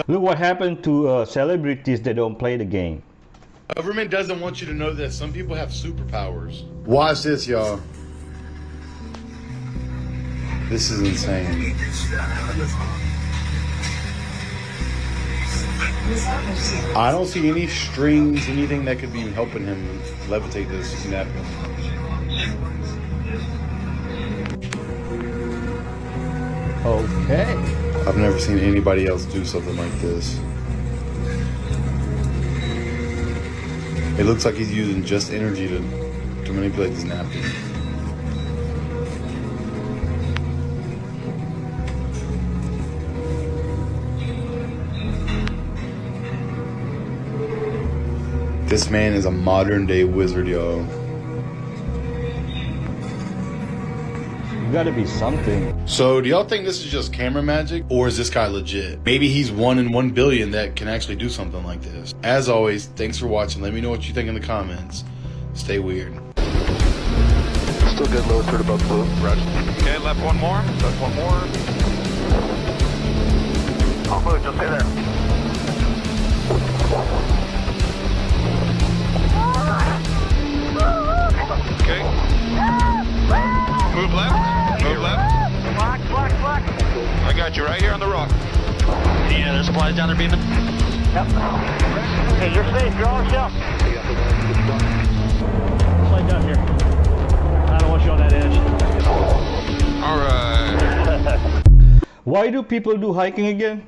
Look what happened to celebrities that don't play the game. Government doesn't want you to know that some people have superpowers. Watch this, y'all. This is insane. I don't see any strings, anything that could be helping him levitate this napkin. Okay. I've never seen anybody else do something like this. It looks like he's using just energy to manipulate this napkin. This man is a modern day wizard, yo. Gotta be something. So do y'all think this is just camera magic, or is this guy legit? Maybe he's 1 in 1 billion that can actually do something like this. As always, thanks for watching. Let me know what you think in the comments. Stay weird. Still good, low, third above blue. Roger. Okay, left one more. Left one more. I'll move, just stay there. Okay. Move left. Move left. Black. I got you right here on the rock. Any other supplies down there, Beeman? Yep. Okay, you're safe. You're on shelf. Slide down here. I don't want you on that edge. All right. Why do people do hiking again?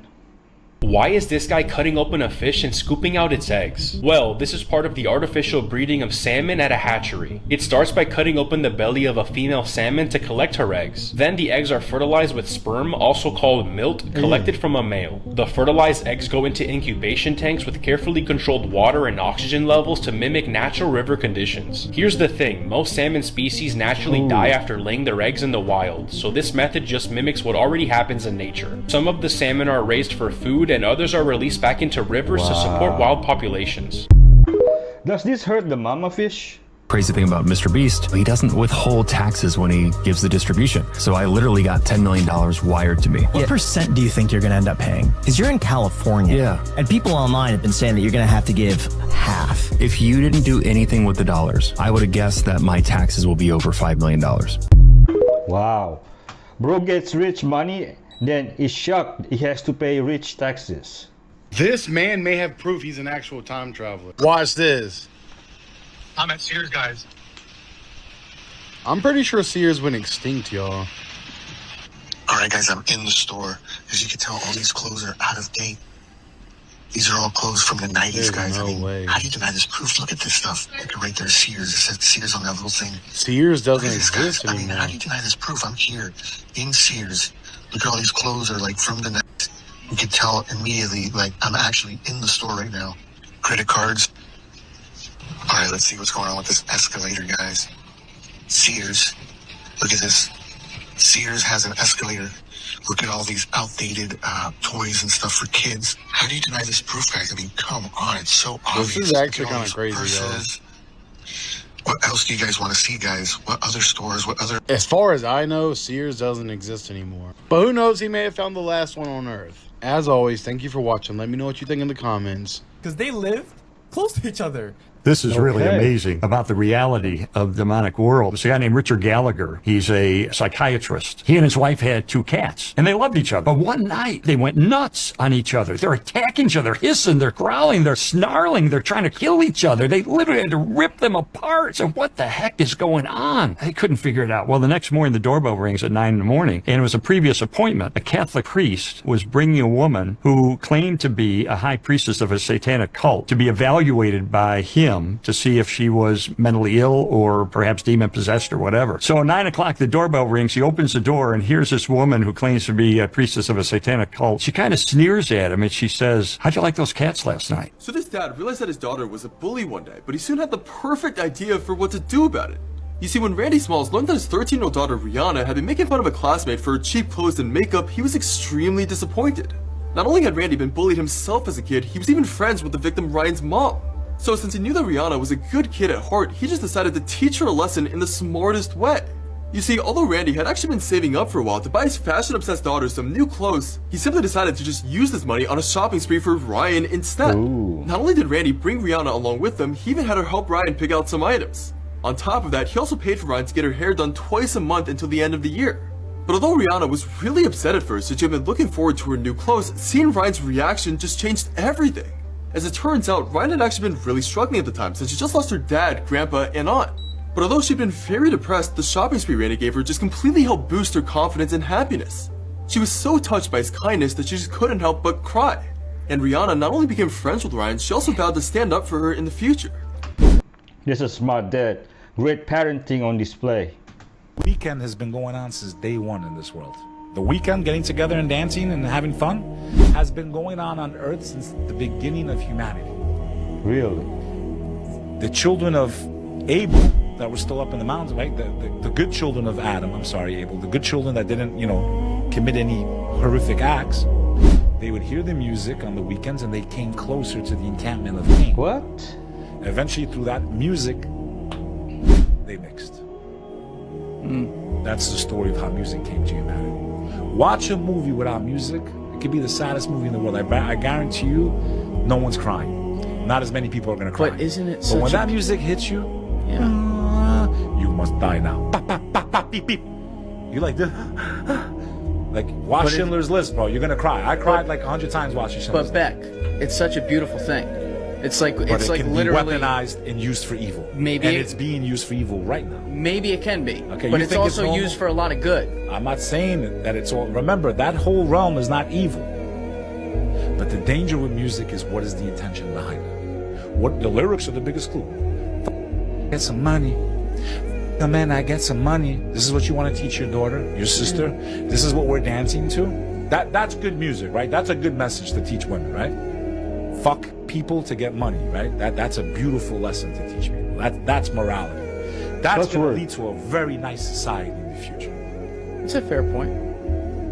Why is this guy cutting open a fish and scooping out its eggs? Well, this is part of the artificial breeding of salmon at a hatchery. It starts by cutting open the belly of a female salmon to collect her eggs. Then the eggs are fertilized with sperm, also called milt, collected from a male. The fertilized eggs go into incubation tanks with carefully controlled water and oxygen levels to mimic natural river conditions. Here's the thing, most salmon species naturally die after laying their eggs in the wild, so this method just mimics what already happens in nature. Some of the salmon are raised for food and others are released back into rivers to support wild populations. Does this hurt the mama fish? Crazy thing about Mr. Beast, he doesn't withhold taxes when he gives the distribution. So I literally got $10 million wired to me. What percent do you think you're going to end up paying? Because you're in California. Yeah. And people online have been saying that you're going to have to give half. If you didn't do anything with the dollars, I would have guessed that my taxes will be over $5 million. Wow. Bro gets rich money, then is shocked he has to pay rich taxes. This man may have proof he's an actual time traveler. Watch this. I'm at Sears, guys. I'm pretty sure Sears went extinct, y'all. All right, guys, I'm in the store. As you can tell, all these clothes are out of date. These are all clothes from the 90s, There's guys. no way. How do you deny this proof? Look at this stuff. Look right there, Sears. It says Sears on that little thing. Sears doesn't Look at this, guys. exist I mean, anymore. how do you deny this proof? I'm here in Sears. Look at all these clothes are like from the 90s. You can tell immediately, like, I'm actually in the store right now. Credit cards. All right, let's see what's going on with this escalator, guys. Sears. Look at this. Sears has an escalator. Look at all these outdated toys and stuff for kids. How do you deny this proof, guys? I mean, come on, it's so obvious. This is actually Look at all kind of crazy, these though. purses. What else do you guys want to see, guys? What other stores? What other... As far as I know, Sears doesn't exist anymore. But who knows, he may have found the last one on Earth. As always, thank you for watching. Let me know what you think in the comments. Because they lived close to each other. This is really amazing about the reality of the demonic world. There's a guy named Richard Gallagher. He's a psychiatrist. He and his wife had 2 cats, and they loved each other. But one night, they went nuts on each other. They're attacking each other, hissing, they're growling, they're snarling, they're trying to kill each other. They literally had to rip them apart. So what the heck is going on? They couldn't figure it out. Well, the next morning, the doorbell rings at 9 in the morning, and it was a previous appointment. A Catholic priest was bringing a woman who claimed to be a high priestess of a satanic cult to be evaluated by him to see if she was mentally ill or perhaps demon possessed or whatever. So at 9 o'clock, the doorbell rings. He opens the door, and here's this woman who claims to be a priestess of a satanic cult. She kind of sneers at him, and she says, "How'd you like those cats last night?" So this dad realized that his daughter was a bully one day, but he soon had the perfect idea for what to do about it. You see, when Randy Smalls learned that his 13-year-old daughter Rihanna had been making fun of a classmate for her cheap clothes and makeup, he was extremely disappointed. Not only had Randy been bullied himself as a kid, he was even friends with the victim Ryan's mom. So since he knew that Rihanna was a good kid at heart, he just decided to teach her a lesson in the smartest way. You see, although Randy had actually been saving up for a while to buy his fashion-obsessed daughter some new clothes, he simply decided to just use this money on a shopping spree for Ryan instead. Not only did Randy bring Rihanna along with them, he even had her help Ryan pick out some items. On top of that, he also paid for Ryan to get her hair done twice a month until the end of the year. But although Rihanna was really upset at first that she had been looking forward to her new clothes, seeing Ryan's reaction just changed everything. As it turns out, Ryan had actually been really struggling at the time since she just lost her dad, grandpa, and aunt. But although she'd been very depressed, the shopping spree Randy gave her just completely helped boost her confidence and happiness. She was so touched by his kindness that she just couldn't help but cry. And Rihanna not only became friends with Ryan, she also vowed to stand up for her in the future. This is smart dad. Great parenting on display. Weekend has been going on since day one in this world. The weekend, getting together and dancing and having fun, has been going on Earth since the beginning of humanity. Really? The children of Abel that were still up in the mountains, right? The good children of Adam, I'm sorry, Abel, the good children that didn't, commit any horrific acts, they would hear the music on the weekends and they came closer to the encampment of Cain. What? Eventually, through that music, they mixed. That's the story of how music came to humanity. Watch a movie without music, it could be the saddest movie in the world. I guarantee you, no one's crying. Not as many people are going to cry. But isn't it But when that music hits you, you must die now. Pop, pop, pop, pop, beep, beep. You like this? Like, watch Schindler's List, bro. You're going to cry. I cried like 100 times watching Schindler's But Beck, it's such a beautiful thing. It's like But it's it like can literally be weaponized and used for evil. Maybe and it- it's being used for evil right now. Maybe it can be, Okay, but you it's think also normal? used for a lot of good. I'm not saying that it's all. Remember, that whole realm is not evil. But the danger with music is what is the intention behind it. What the lyrics are the biggest clue. Get some money. Come in, I get some money. This is what you want to teach your daughter, your sister. This is what we're dancing to. That's good music, right? That's a good message to teach women, right? Fuck people to get money, right? That's a beautiful lesson to teach people. That's morality. That's going to lead to a very nice society in the future. It's a fair point.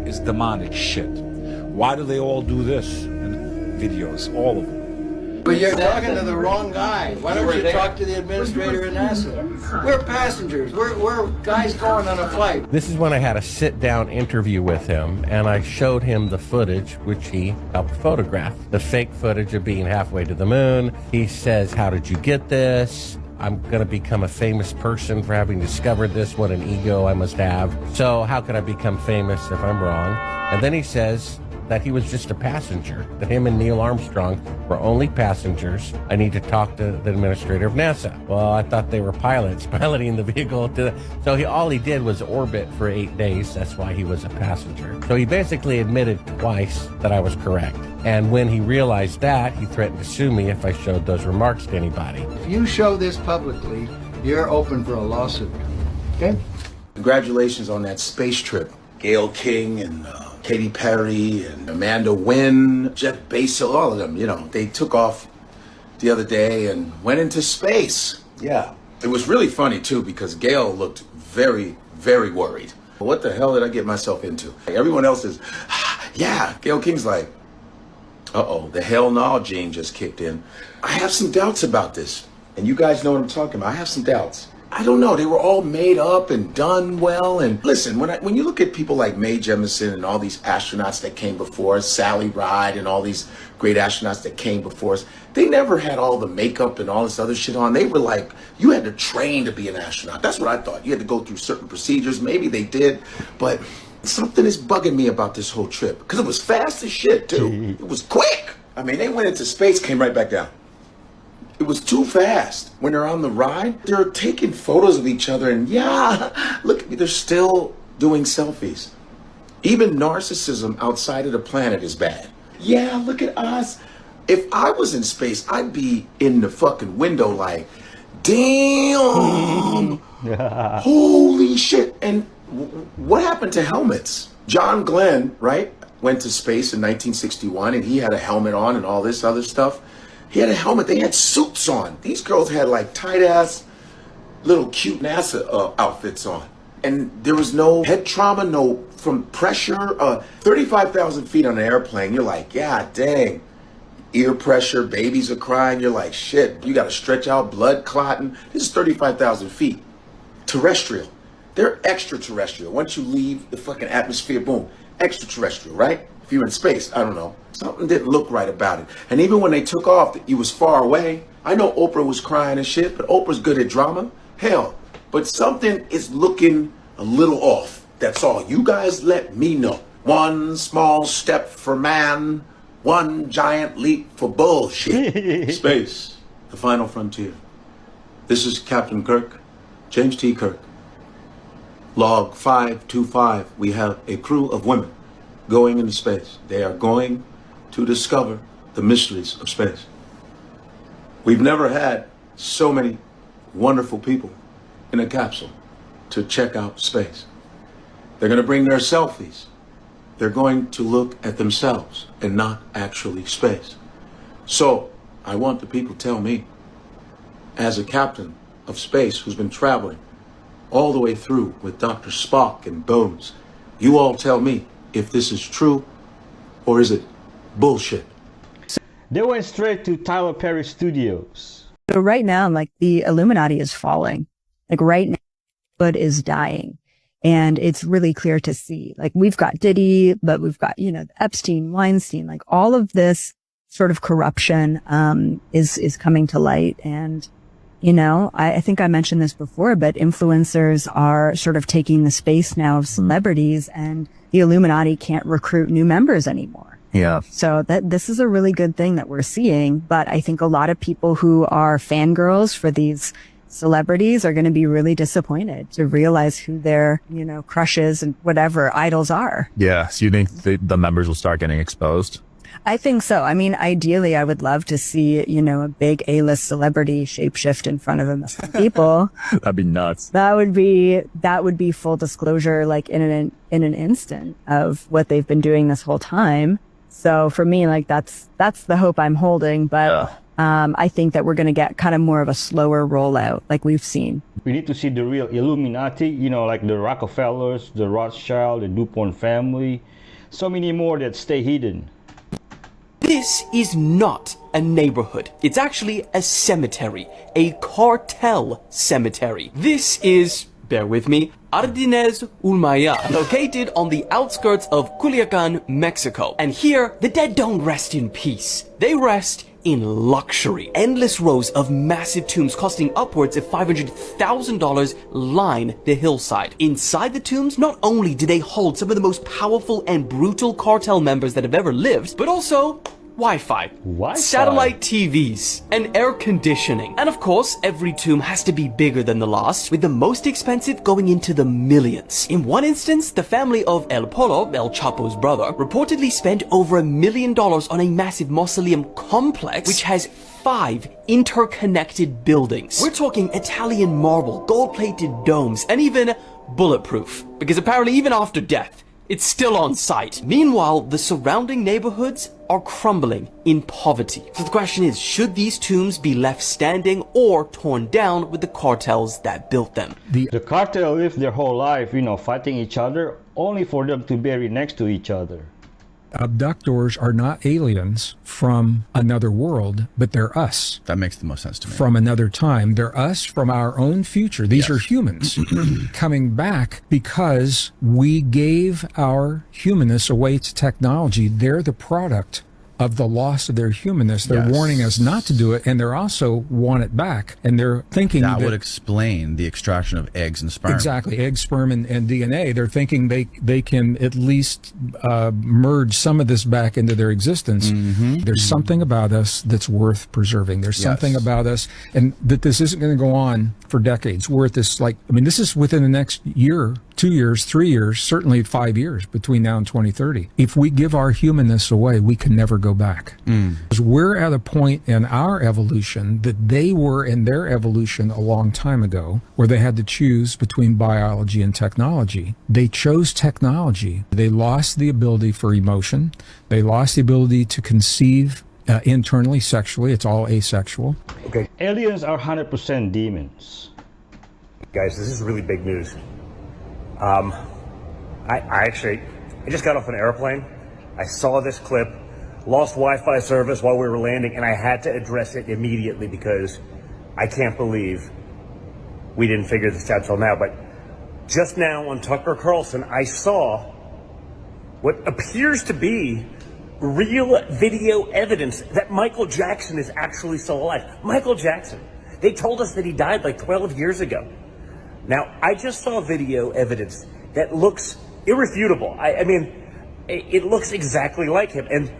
It's demonic shit. Why do they all do this in videos? All of them. But you're talking to the wrong guy. Why don't you talk to the administrator at NASA? We're passengers. We're guys going on a flight. This is when I had a sit-down interview with him, and I showed him the footage, which he helped photograph. The fake footage of being halfway to the moon. He says, "How did you get this? I'm going to become a famous person for having discovered this. What an ego I must have. So how could I become famous if I'm wrong?" And then he says that he was just a passenger, that him and Neil Armstrong were only passengers. I need to talk to the administrator of NASA. Well, I thought they were pilots piloting the vehicle. So all he did was orbit for 8 days. That's why he was a passenger. So he basically admitted twice that I was correct. And when he realized that, he threatened to sue me if I showed those remarks to anybody. If you show this publicly, you're open for a lawsuit. Okay? Congratulations on that space trip. Gayle King and Katy Perry and Amanda Wynn, Jeff Bezos, all of them, they took off the other day and went into space. Yeah. It was really funny too because Gayle looked very, very worried. What the hell did I get myself into? Everyone else is, yeah. Gayle King's like, uh-oh, the hell no gene just kicked in. I have some doubts about this. And you guys know what I'm talking about. I have some doubts. I don't know. They were all made up and done well. And listen, when you look at people like Mae Jemison and all these astronauts that came before us, Sally Ride and all these great astronauts that came before us, they never had all the makeup and all this other shit on. They were like, you had to train to be an astronaut. That's what I thought. You had to go through certain procedures. Maybe they did, but something is bugging me about this whole trip because it was fast as shit too. It was quick. I mean, they went into space, came right back down. It was too fast. When they're on the ride, they're taking photos of each other and yeah, look at me, they're still doing selfies. Even narcissism outside of the planet is bad. Yeah, look at us. If I was in space, I'd be in the fucking window like, damn, holy shit. And what happened to helmets? John Glenn, right, went to space in 1961 and he had a helmet on and all this other stuff. He had a helmet. They had suits on. These girls had like tight-ass, little cute NASA outfits on. And there was no head trauma, no from pressure. 35,000 feet on an airplane, you're like, yeah, dang. Ear pressure, babies are crying. You're like, shit, you got to stretch out, blood clotting. This is 35,000 feet. Terrestrial. They're extraterrestrial. Once you leave the fucking atmosphere, boom, extraterrestrial, right? If you're in space, I don't know. Something didn't look right about it. And even when they took off, you was far away. I know Oprah was crying and shit, but Oprah's good at drama. Hell, but something is looking a little off. That's all. You guys let me know. One small step for man, one giant leap for bullshit. Space, the final frontier. This is Captain Kirk, James T. Kirk. Log 525, we have a crew of women going into space. They are going to discover the mysteries of space. We've never had so many wonderful people in a capsule to check out space. They're going to bring their selfies. They're going to look at themselves and not actually space. So I want the people to tell me, as a captain of space who's been traveling all the way through with Dr. Spock and Bones, you all tell me if this is true or is it bullshit? They went straight to Tyler Perry Studios. So right now, like the Illuminati is falling. Like right now, Hollywood is dying. And it's really clear to see, like we've got Diddy, but we've got, Epstein, Weinstein, like all of this sort of corruption, is coming to light. And, I think I mentioned this before, but influencers are sort of taking the space now of celebrities and the Illuminati can't recruit new members anymore. Yeah. So this is a really good thing that we're seeing. But I think a lot of people who are fangirls for these celebrities are going to be really disappointed to realize who their, crushes and whatever idols are. Yeah. So you think the members will start getting exposed? I think so. I mean, ideally, I would love to see, a big A-list celebrity shapeshift in front of a million people. That'd be nuts. That would be full disclosure, like in an instant of what they've been doing this whole time. So for me, like that's the hope I'm holding. But I think that we're going to get kind of more of a slower rollout, like we've seen. We need to see the real Illuminati, like the Rockefellers, the Rothschild, the DuPont family, so many more that stay hidden. This This is not a neighborhood. It's actually a cemetery, a cartel cemetery. This is, bear with me, Jardines Ulmaya, located on the outskirts of Culiacan, Mexico. And here, the dead don't rest in peace. They rest in luxury. Endless rows of massive tombs costing upwards of $500,000 line the hillside. Inside the tombs, not only do they hold some of the most powerful and brutal cartel members that have ever lived, but also Wi-Fi, satellite TVs, and air conditioning. And of course, every tomb has to be bigger than the last, with the most expensive going into the millions. In one instance, the family of El Polo, El Chapo's brother, reportedly spent over $1 million on a massive mausoleum complex, which has 5 interconnected buildings. We're talking Italian marble, gold-plated domes, and even bulletproof. Because apparently even after death, it's still on site. Meanwhile, the surrounding neighborhoods are crumbling in poverty. So the question is, should these tombs be left standing or torn down with the cartels that built them? The cartel lived their whole life, fighting each other, only for them to bury next to each other. Abductors are not aliens from another world, but they're us. That makes the most sense to me. From another time. They're us from our own future. These are humans coming back because we gave our humanness away to technology. They're the product of the loss of their humanness. They're warning us not to do it, and they're also want it back. And they're thinking that would explain the extraction of eggs and sperm. Exactly, egg, sperm, and DNA. They're thinking they can at least merge some of this back into their existence. There's something about us that's worth preserving. There's something about us, and that this isn't going to go on for decades. We're at this, this is within the next year, 2 years, 3 years, certainly 5 years between now and 2030. If we give our humanness away, we can never go back. Because we're at a point in our evolution that they were in their evolution a long time ago, where they had to choose between biology and technology. They chose technology. They lost the ability for emotion. They lost the ability to conceive internally, sexually. It's all asexual. Okay. Aliens are 100% demons. Guys, this is really big news. I just got off an airplane. I saw this clip, lost Wi-Fi service while we were landing, and I had to address it immediately because I can't believe we didn't figure this out till now. But just now on Tucker Carlson, I saw what appears to be real video evidence that Michael Jackson is actually still alive. Michael Jackson. They told us that he died 12 years ago. Now, I just saw video evidence that looks irrefutable. It looks exactly like him. And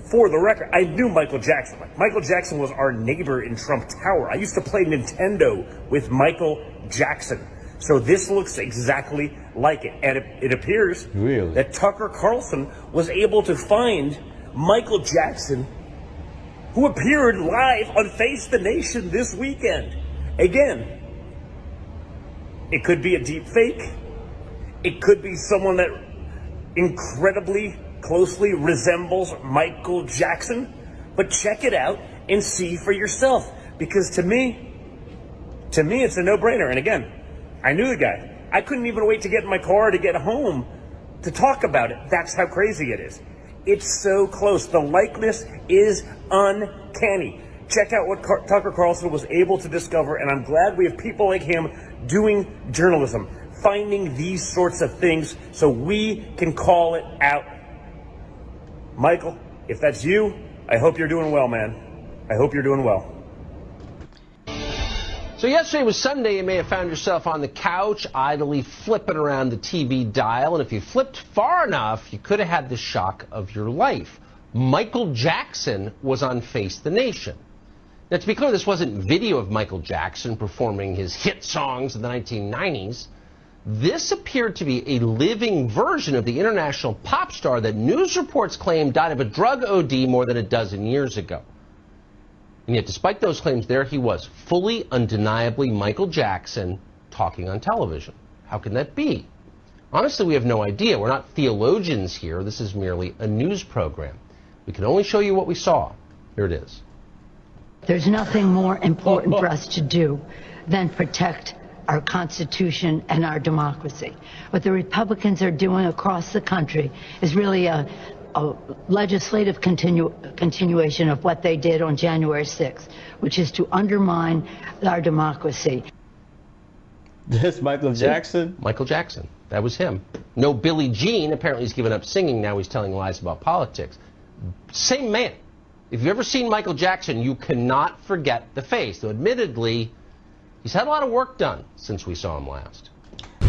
for the record, I knew Michael Jackson. Michael Jackson was our neighbor in Trump Tower. I used to play Nintendo with Michael Jackson. So this looks exactly like it. And it appears that Tucker Carlson was able to find Michael Jackson, who appeared live on Face the Nation this weekend. Again, it could be a deep fake. It could be someone that incredibly closely resembles Michael Jackson. But check it out and see for yourself. Because to me, it's a no-brainer. And again, I knew the guy. I couldn't even wait to get in my car to get home to talk about it. That's how crazy it is. It's so close. The likeness is uncanny. Check out what Tucker Carlson was able to discover, and I'm glad we have people like him doing journalism, finding these sorts of things so we can call it out. Michael, if that's you, I hope you're doing well, man. I hope you're doing well. So yesterday was Sunday. You may have found yourself on the couch, idly flipping around the TV dial, and if you flipped far enough, you could have had the shock of your life. Michael Jackson was on Face the Nation. Now, to be clear, this wasn't video of Michael Jackson performing his hit songs in the 1990s. This appeared to be a living version of the international pop star that news reports claim died of a drug OD more than a dozen years ago. And yet, despite those claims, there he was, fully, undeniably Michael Jackson talking on television. How can that be? Honestly, we have no idea. We're not theologians here. This is merely a news program. We can only show you what we saw. Here it is. There's nothing more important for us to do than protect our Constitution and our democracy. What the Republicans are doing across the country is really a a legislative continuation of what they did on January 6th, which is to undermine our democracy. This Michael Jackson? Michael Jackson. That was him. No Billie Jean. Apparently he's given up singing. Now he's telling lies about politics. Same man. If you've ever seen Michael Jackson, you cannot forget the face. Though admittedly, he's had a lot of work done since we saw him last.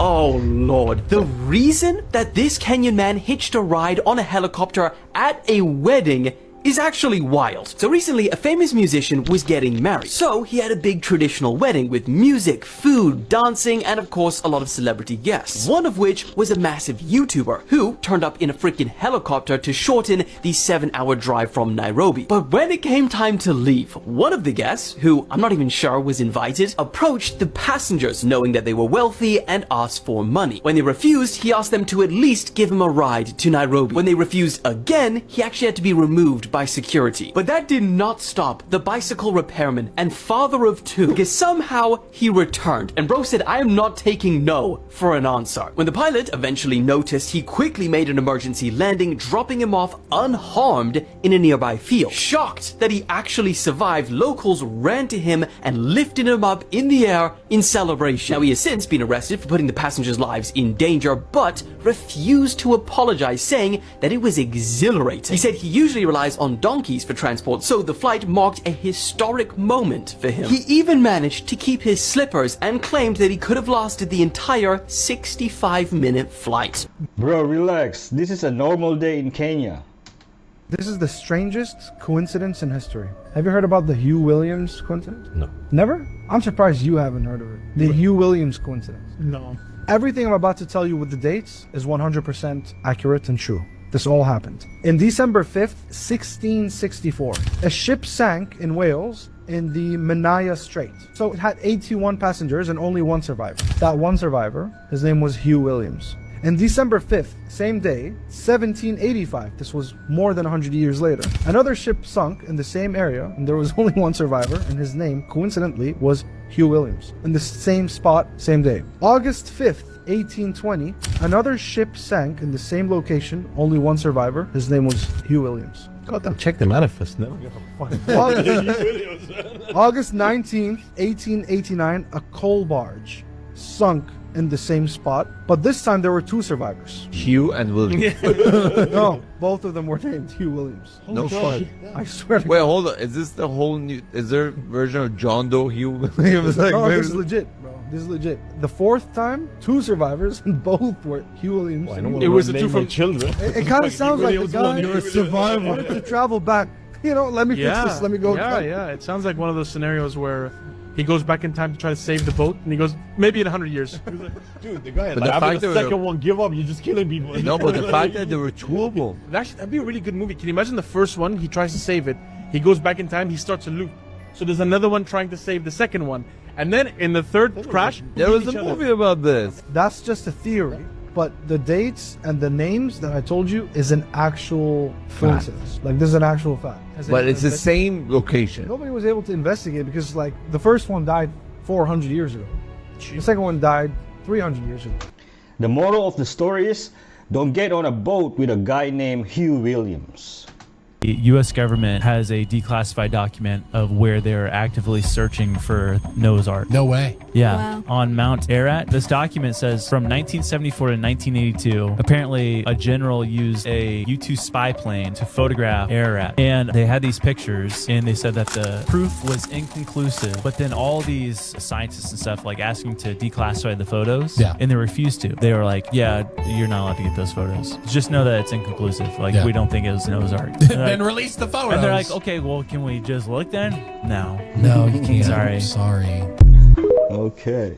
Oh Lord, the reason that this Kenyan man hitched a ride on a helicopter at a wedding is actually wild. So recently, a famous musician was getting married. So he had a big traditional wedding with music, food, dancing, and of course, a lot of celebrity guests. One of which was a massive YouTuber who turned up in a freaking helicopter to shorten the 7-hour drive from Nairobi. But when it came time to leave, one of the guests, who I'm not even sure was invited, approached the passengers knowing that they were wealthy and asked for money. When they refused, he asked them to at least give him a ride to Nairobi. When they refused again, he actually had to be removed by security. But that did not stop the bicycle repairman and father of 2, because somehow he returned and bro said, I am not taking no for an answer. When the pilot eventually noticed, he quickly made an emergency landing, dropping him off unharmed in a nearby field. Shocked that he actually survived, locals ran to him and lifted him up in the air in celebration. Now he has since been arrested for putting the passengers' lives in danger, but refused to apologize, saying that it was exhilarating. He said he usually relies on donkeys for transport, so the flight marked a historic moment for him. He even managed to keep his slippers and claimed that he could have lasted the entire 65-minute flight. Bro, relax. This is a normal day in Kenya. This is the strangest coincidence in history. Have you heard about the Hugh Williams coincidence? No. Never? I'm surprised you haven't heard of it. The Hugh Williams coincidence. No. Everything I'm about to tell you with the dates is 100% accurate and true. This all happened. In December 5th, 1664, a ship sank in Wales in the Menai Strait. So it had 81 passengers and only one survivor. That one survivor, his name was Hugh Williams. In December 5th, same day, 1785, this was more than 100 years later, another ship sunk in the same area and there was only one survivor, and his name, coincidentally, was Hugh Williams. In the same spot, same day. August 5th, 1820, another ship sank in the same location, only one survivor, his name was Hugh Williams. Got them, check the manifest now. August 19th, 1889, a coal barge sunk in the same spot, but this time there were 2 survivors. Hugh and William. No, both of them were named Hugh Williams. No fun. I swear to Wait, God. hold on. Is this the whole new? Is there a version of John Doe Hugh Williams? No, this is legit, bro. This is legit. The 4th time, 2 survivors, and both were Hugh Williams. It was the 2 from children. It kind of sounds like the guy you're a survivor. wanted to travel back. You know, let me fix this. Let me go. Yeah. It sounds like one of those scenarios where he goes back in time to try to save the boat, and he goes, maybe in 100 years. Dude, the guy But the after fact the that second one, give up. You're just killing people. No, but the fact that there were 2 of them. That'd be a really good movie. Can you imagine the first one? He tries to save it. He goes back in time. He starts a loop. So there's another one trying to save the second one. And then in the third crash, There was a movie about this. That's just a theory, but the dates and the names that I told you is an actual coincidence. Like, this is an actual fact. But it's the same location. Nobody was able to investigate because, like, the first one died 400 years ago. The second one died 300 years ago. The moral of the story is, don't get on a boat with a guy named Hugh Williams. The U.S. government has a declassified document of where they're actively searching for Noah's Ark. No way. Yeah, Wow. on Mount Ararat. This document says from 1974 to 1982, apparently a general used a U-2 spy plane to photograph Ararat. And they had these pictures, and they said that the proof was inconclusive. But then all these scientists and stuff like asking to declassify the photos, Yeah. and they refused to. They were like, yeah, you're not allowed to get those photos. Just know that it's inconclusive. Like, Yeah. we don't think it was Noah's Ark. Then release the photos. And they're like, okay, well, can we just look then? No. No, you can't. Sorry. Sorry. Okay.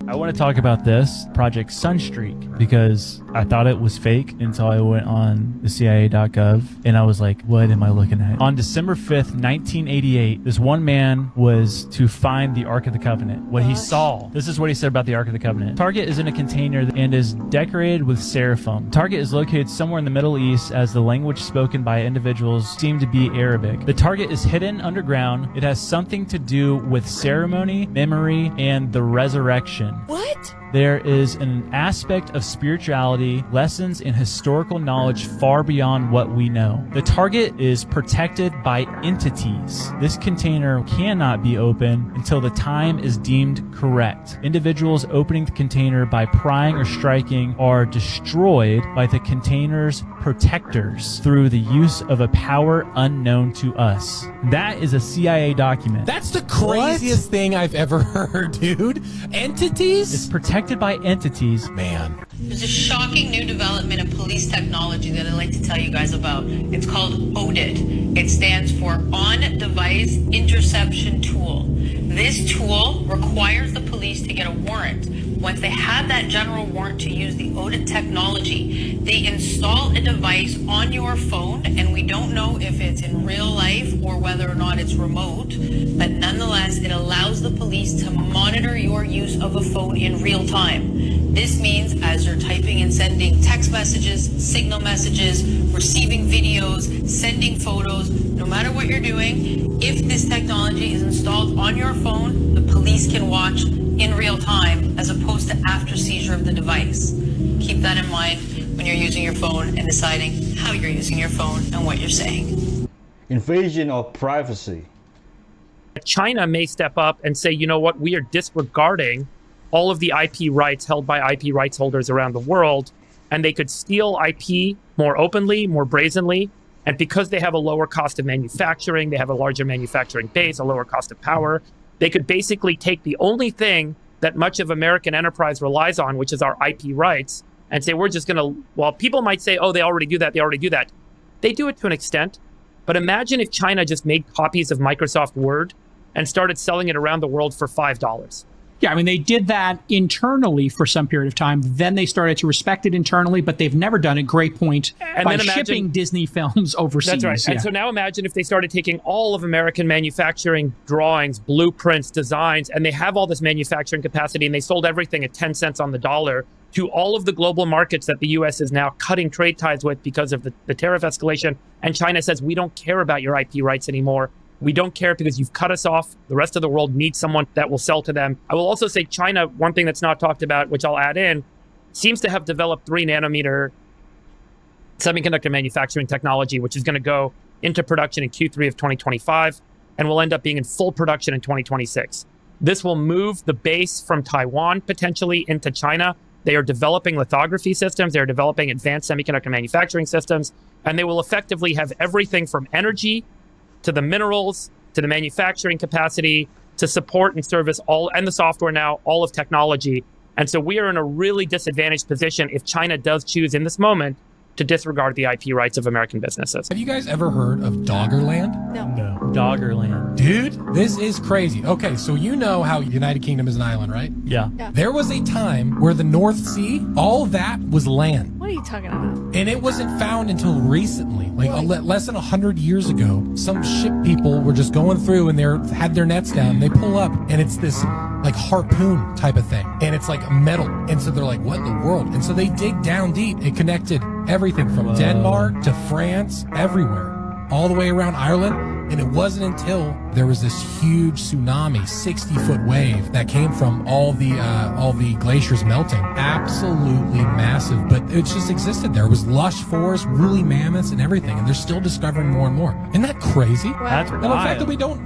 I want to talk about this Project Sunstreak because I thought it was fake until I went on the CIA.gov and I was like, what am I looking at? On December 5th, 1988, this one man was to find the Ark of the Covenant. What he saw, this is what he said about the Ark of the Covenant. Target is in a container and is decorated with seraphim. Target is located somewhere in the Middle East as the language spoken by individuals seem to be Arabic. The target is hidden underground. It has something to do with ceremony, memory, and the resurrection. open. What? There is an aspect of spirituality, lessons in historical knowledge far beyond what we know. The target is protected by entities. This container cannot be opened until the time is deemed correct. Individuals opening the container by prying or striking are destroyed by the container's protectors through the use of a power unknown to us. That is a CIA document. That's the craziest thing I've ever heard, dude. Entities? It's protected by entities. Man. There's a shocking new development in police technology that I'd like to tell you guys about. It's called ODIT. It stands for On-Device Interception Tool. This tool requires the police to get a warrant. Once they have that general warrant to use the ODIT technology, they install a device on your phone, and we don't know if it's in real life or whether or not it's remote, but nonetheless, it allows the police to monitor your use of a phone in real time. This means as you're typing and sending text messages, signal messages, receiving videos, sending photos, no matter what you're doing, if this technology is installed on your phone, the police can watch in real time as opposed to after seizure of the device. Keep that in mind when you're using your phone and deciding how you're using your phone and what you're saying. Invasion of privacy. China may step up and say, you know what, we are disregarding all of the IP rights held by IP rights holders around the world, and they could steal IP more openly, more brazenly, and because they have a lower cost of manufacturing, they have a larger manufacturing base, a lower cost of power, they could basically take the only thing that much of American enterprise relies on, which is our IP rights, and say, we're just going to, well, people might say, oh, they already do that. They do it to an extent. But imagine if China just made copies of Microsoft Word and started selling it around the world for $5. Yeah, I mean, they did that internally for some period of time. Then they started to respect it internally, but they've never done it. Great point. And by then imagine, shipping Disney films overseas. That's right. Yeah. And so now imagine if they started taking all of American manufacturing drawings, blueprints, designs, and they have all this manufacturing capacity, and they sold everything at 10 cents on the dollar to all of the global markets that the U.S. is now cutting trade ties with because of the tariff escalation. And China says, we don't care about your IP rights anymore. We don't care because you've cut us off. The rest of the world needs someone that will sell to them. I will also say China, one thing that's not talked about, which I'll add in, seems to have developed 3-nanometer semiconductor manufacturing technology, which is going to go into production in Q3 of 2025 and will end up being in full production in 2026. This will move the base from Taiwan potentially into China. They are developing lithography systems. They're developing advanced semiconductor manufacturing systems, and they will effectively have everything from energy to the minerals, to the manufacturing capacity, to support and service all, and the software now, all of technology. And so we are in a really disadvantaged position if China does choose in this moment to disregard the IP rights of American businesses. Have you guys ever heard of Doggerland? No. Doggerland. Dude, this is crazy. Okay, so you know how United Kingdom is an island, right? Yeah. There was a time where the North Sea, all that was land. What are you talking about? And it wasn't found until recently, less than 100 years ago. Some ship people were just going through and they had their nets down. They pull up and it's this like harpoon type of thing. And it's like metal. And so they're like, what in the world? And so they dig down deep. It connected everything from Denmark to France, everywhere, all the way around Ireland. And it wasn't until there was this huge tsunami, 60-foot wave that came from all the glaciers melting. Absolutely massive, but it just existed there. It was lush forest, woolly mammoths, and everything. And they're still discovering more and more. Isn't that crazy? That's and the fact that we don't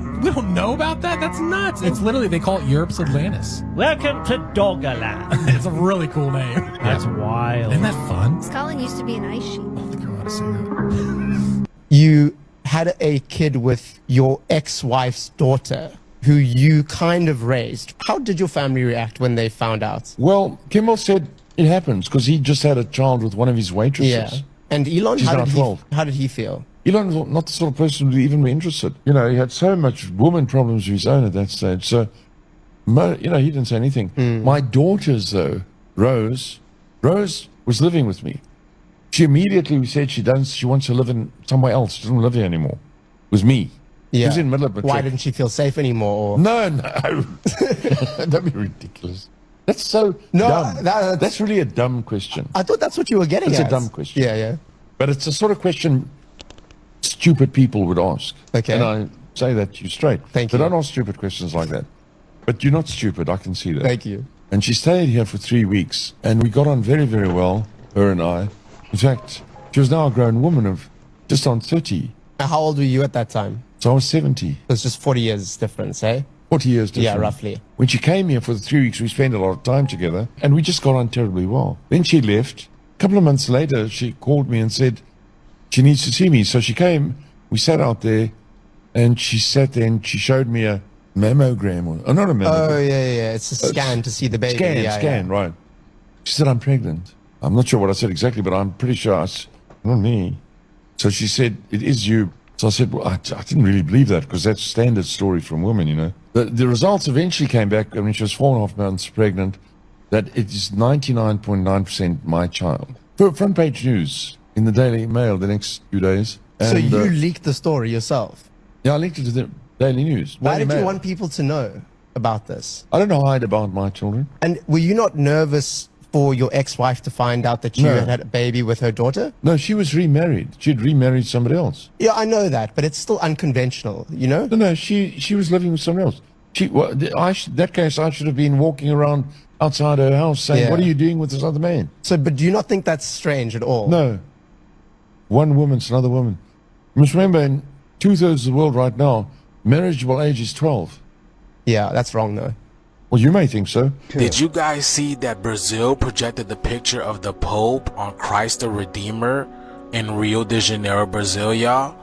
know about that, that's nuts. It's literally, they call it Europe's Atlantis. Welcome to Doggerland. It's a really cool name. That's wild. Isn't that fun? Scotland used to be an ice sheet. I don't think I want to say that. You had a kid with your ex-wife's daughter, who you kind of raised. How did your family react when they found out? Well, Kimmel said it happens because he just had a child with one of his waitresses. Yeah. And Elon, She's how now did he feel? Elon was not the sort of person who would even be interested. You know, he had so much woman problems of his own at that stage. So, you know, he didn't say anything. My daughters, though, Rose was living with me. She immediately said she wants to live in somewhere else. She doesn't live here anymore. It was me. Yeah. She was in the middle of a Why trip. didn't she feel safe anymore? Or? No. That'd be ridiculous. That's so dumb. That's really a dumb question. I thought that's what you were getting It's at. a dumb question. Yeah. But it's the sort of question stupid people would ask. Okay. And I say that to you straight. Thank you. But don't ask stupid questions like that. But you're not stupid. I can see that. Thank you. And she stayed here for 3 weeks. And we got on very, very well, her and I. In fact, she was now a grown woman of just on 30. How old were you at that time? So I was 70. It's just 40 years difference, eh? 40 years difference. Yeah, roughly. When she came here for the 3 weeks, we spent a lot of time together, and we just got on terribly well. Then she left. A couple of months later, she called me and said she needs to see me. So she came, we sat out there, and she sat there and she showed me a mammogram. Or not a mammogram. Oh, yeah. It's a scan to see the baby. Scan, right. She said, I'm pregnant. I'm not sure what I said exactly, but I'm pretty sure not me. So she said, it is you. So I said, well, I didn't really believe that because that's standard story from women, you know. The results eventually came back. I mean, she was 4.5 months pregnant, that it is 99.9% my child. Front page news in the Daily Mail the next few days. And, so you leaked the story yourself? Yeah, I leaked it to the Daily News. Why did you want people to know about this? I don't hide about my children. And were you not nervous for your ex-wife to find out that you had a baby with her daughter? No, she was remarried. She'd remarried somebody else. Yeah, I know that, but it's still unconventional, you know? No, she was living with someone else. That case, I should have been walking around outside her house saying, what are you doing with this other man? So, but do you not think that's strange at all? No. One woman's another woman. You must remember, in 2/3 of the world right now, marriageable age is 12. Yeah, that's wrong, though. Well, you may think so. Did you guys see that Brazil projected the picture of the Pope on Christ the Redeemer in Rio de Janeiro, Brazil, y'all?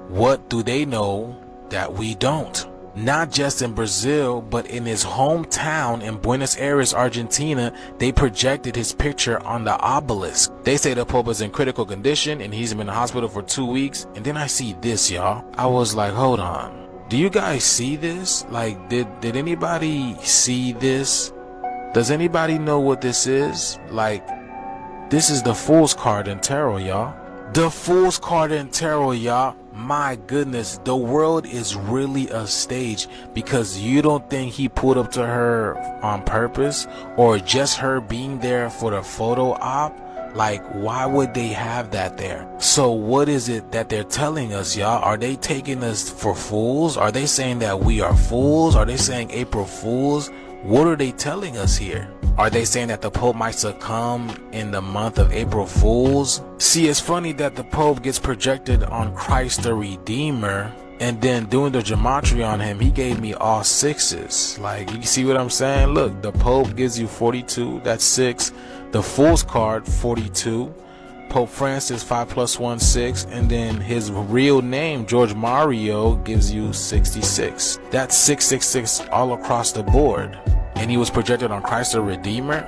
What do they know that we don't? Not just in Brazil, but in his hometown in Buenos Aires, Argentina, they projected his picture on the obelisk. They say the Pope is in critical condition and he's been in the hospital for 2 weeks. And then I see this, y'all. I was like, hold on. Do you guys see this? Like, did anybody see this? Does anybody know what this is? Like, this is the Fool's card in tarot, y'all. The Fool's card in tarot, y'all. My goodness, the world is really a stage, because you don't think he pulled up to her on purpose, or just her being there for the photo op? Like, why would they have that there? So what is it that they're telling us, y'all? Are they taking us for fools? Are they saying that we are fools? Are they saying April Fools? What are they telling us here? Are they saying that the Pope might succumb in the month of April Fools? See, it's funny that the Pope gets projected on Christ the Redeemer, and then doing the gematria on him, he gave me all 6s. Like, you see what I'm saying? Look, the Pope gives you 42, that's 6. The Fool's card, 42. Pope Francis, 5 + 1, 6. And then his real name, George Mario, gives you 66. That's 666 all across the board. And he was projected on Christ the Redeemer.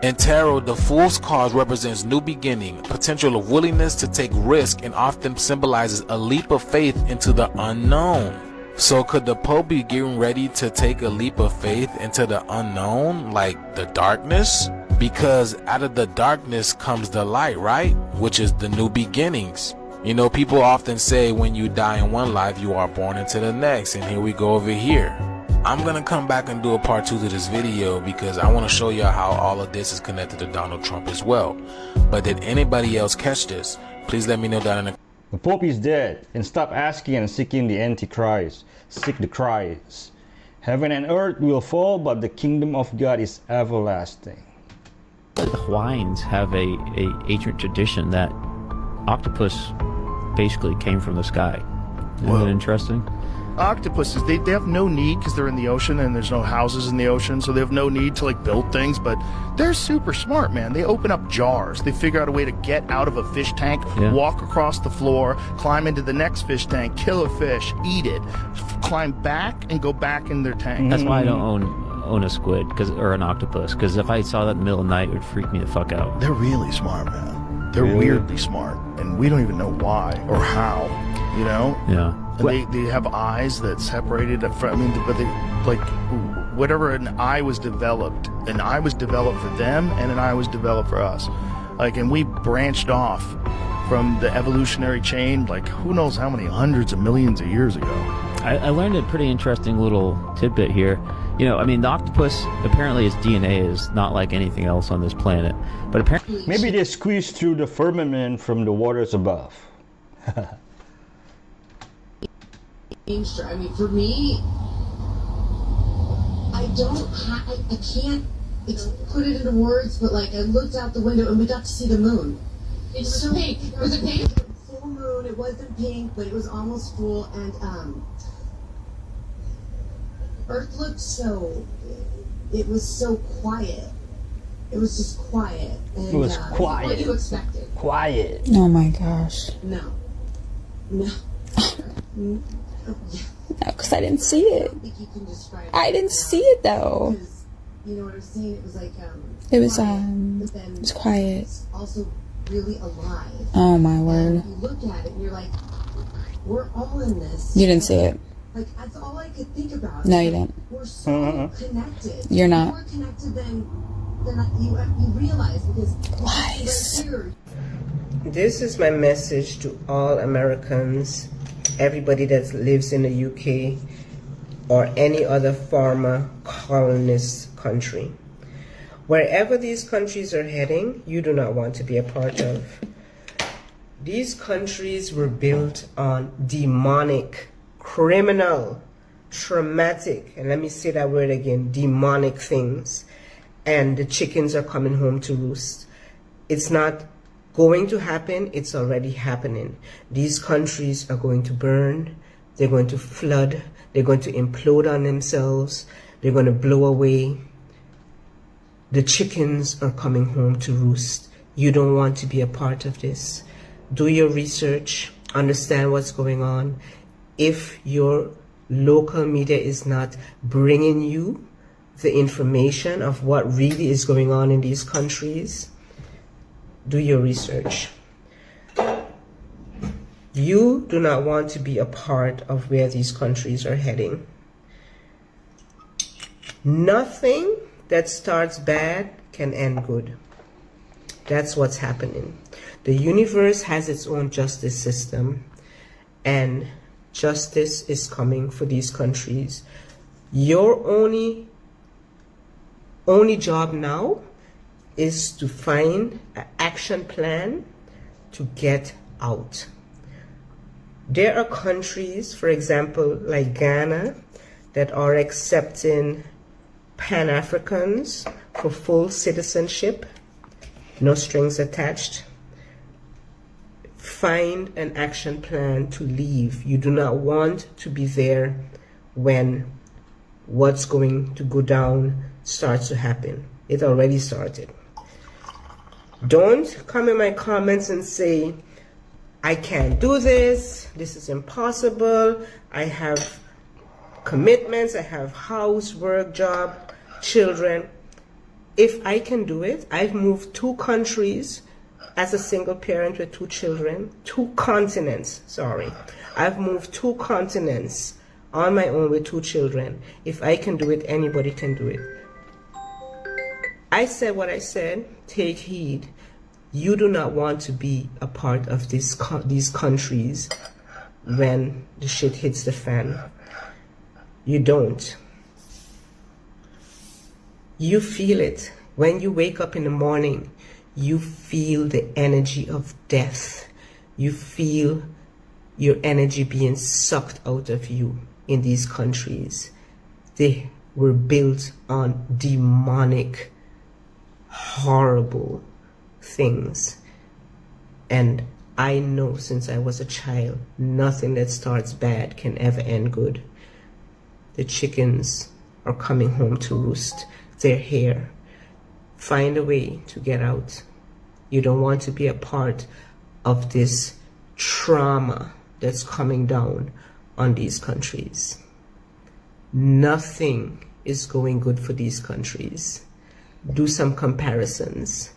In tarot, the Fool's card represents new beginning, potential of willingness to take risk, and often symbolizes a leap of faith into the unknown. So could the Pope be getting ready to take a leap of faith into the unknown, like the darkness? Because out of the darkness comes the light, right? Which is the new beginnings. You know, people often say when you die in one life, you are born into the next. And here we go over here. I'm going to come back and do a part 2 to this video, because I want to show you how all of this is connected to Donald Trump as well. But did anybody else catch this? Please let me know down in the... The Pope is dead, and stop asking and seeking the Antichrist. Seek the Christ. Heaven and earth will fall, but the kingdom of God is everlasting. The Hawaiians have a ancient tradition that octopus basically came from the sky. Isn't that interesting? Octopuses, they have no need, because they're in the ocean and there's no houses in the ocean, so they have no need to like build things, but they're super smart, man. They open up jars. They figure out a way to get out of a fish tank, walk across the floor, climb into the next fish tank, kill a fish, eat it, climb back and go back in their tank. That's why I don't own a squid or an octopus, because if I saw that in the middle of the night, it would freak me the fuck out. They're really smart, man. They're weirdly smart, and we don't even know why or how, you know? Yeah. And they have eyes that separated from, I mean, but they, like, whatever an eye was developed for them, and an eye was developed for us. Like, and we branched off from the evolutionary chain, like, who knows how many hundreds of millions of years ago. I learned a pretty interesting little tidbit here. You know, I mean, the octopus, apparently its DNA is not like anything else on this planet. But apparently... Maybe they squeezed through the firmament from the waters above. I mean, for me, I can't put it into words, but like I looked out the window and we got to see the moon. It was so pink. Was it pink? Full moon. It wasn't pink, but it was almost full. And Earth looked so. It was so quiet. It was just quiet. And, It was quiet. What you expected? Quiet. Oh my gosh. No. No. No, because I didn't see it. I didn't see it though. You know what I'm saying? It was like It was but then it was quiet. it's also really alive. Oh my word. You look at it and you're like, we're all in this. You didn't see it. Like that's all I could think about. No, you didn't. We're so connected. You're not. More connected than you realize because Lies. This is my message to all Americans, everybody that lives in the UK or any other former colonist country. Wherever these countries are heading, you do not want to be a part of. These countries were built on demonic, criminal, traumatic, and let me say that word again, demonic things. And the chickens are coming home to roost. It's not going to happen, it's already happening. These countries are going to burn, they're going to flood, they're going to implode on themselves, they're going to blow away. The chickens are coming home to roost. You don't want to be a part of this. Do your research, understand what's going on. If your local media is not bringing you the information of what really is going on in these countries, do your research. You do not want to be a part of where these countries are heading. Nothing that starts bad can end good. That's what's happening. The universe has its own justice system, and justice is coming for these countries. Your only job now is to find an action plan to get out. There are countries, for example, like Ghana, that are accepting Pan-Africans for full citizenship, no strings attached. Find an action plan to leave. You do not want to be there when what's going to go down starts to happen. It already started. Don't come in my comments and say, I can't do this, this is impossible, I have commitments, I have house, work, job, children. If I can do it, I've moved 2 countries as a single parent with 2 children, 2 continents, sorry. I've moved 2 continents on my own with 2 children. If I can do it, anybody can do it. I said what I said, take heed. You do not want to be a part of these countries when the shit hits the fan. You don't. You feel it. When you wake up in the morning, you feel the energy of death. You feel your energy being sucked out of you in these countries. They were built on demonic, horrible things. And I know since I was a child, nothing that starts bad can ever end good. The chickens are coming home to roost. They're here. Find a way to get out. You don't want to be a part of this trauma that's coming down on these countries. Nothing is going good for these countries. Do some comparisons.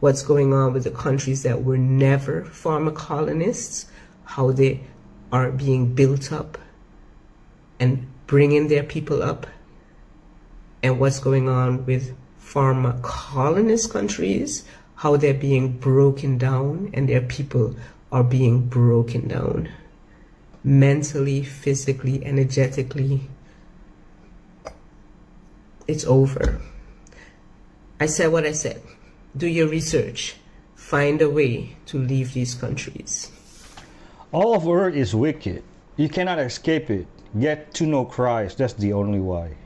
What's going on with the countries that were never former colonists, how they are being built up and bringing their people up, and what's going on with former colonist countries, how they're being broken down and their people are being broken down mentally, physically, energetically. It's over. I said what I said. Do your research. Find a way to leave these countries. All of earth is wicked. You cannot escape it. Get to know Christ. That's the only way.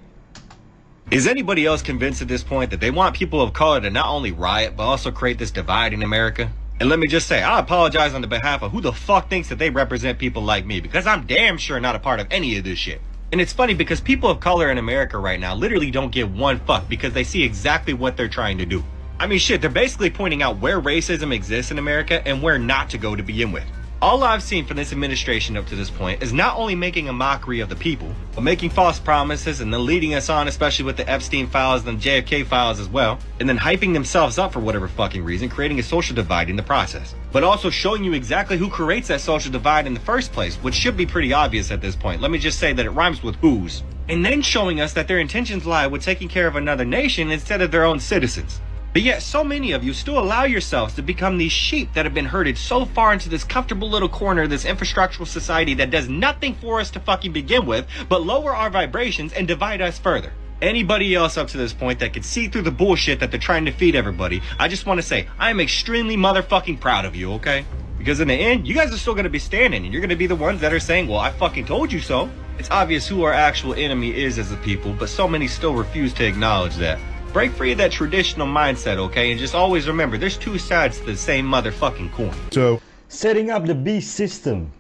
Is anybody else convinced at this point that they want people of color to not only riot, but also create this divide in America? And let me just say, I apologize on the behalf of who the fuck thinks that they represent people like me, because I'm damn sure not a part of any of this shit. And it's funny because people of color in America right now literally don't give one fuck because they see exactly what they're trying to do. I mean, shit, they're basically pointing out where racism exists in America and where not to go to begin with. All I've seen from this administration up to this point is not only making a mockery of the people, but making false promises and then leading us on, especially with the Epstein files and the JFK files as well, and then hyping themselves up for whatever fucking reason, creating a social divide in the process. But also showing you exactly who creates that social divide in the first place, which should be pretty obvious at this point. Let me just say that it rhymes with whose. And then showing us that their intentions lie with taking care of another nation instead of their own citizens. But yet so many of you still allow yourselves to become these sheep that have been herded so far into this comfortable little corner of this infrastructural society that does nothing for us to fucking begin with, but lower our vibrations and divide us further. Anybody else up to this point that could see through the bullshit that they're trying to feed everybody, I just want to say, I am extremely motherfucking proud of you, okay? Because in the end, you guys are still going to be standing, and you're going to be the ones that are saying, well, I fucking told you so. It's obvious who our actual enemy is as a people, but so many still refuse to acknowledge that. Break free of that traditional mindset, okay? And just always remember, there's two sides to the same motherfucking coin. So, setting up the beast system.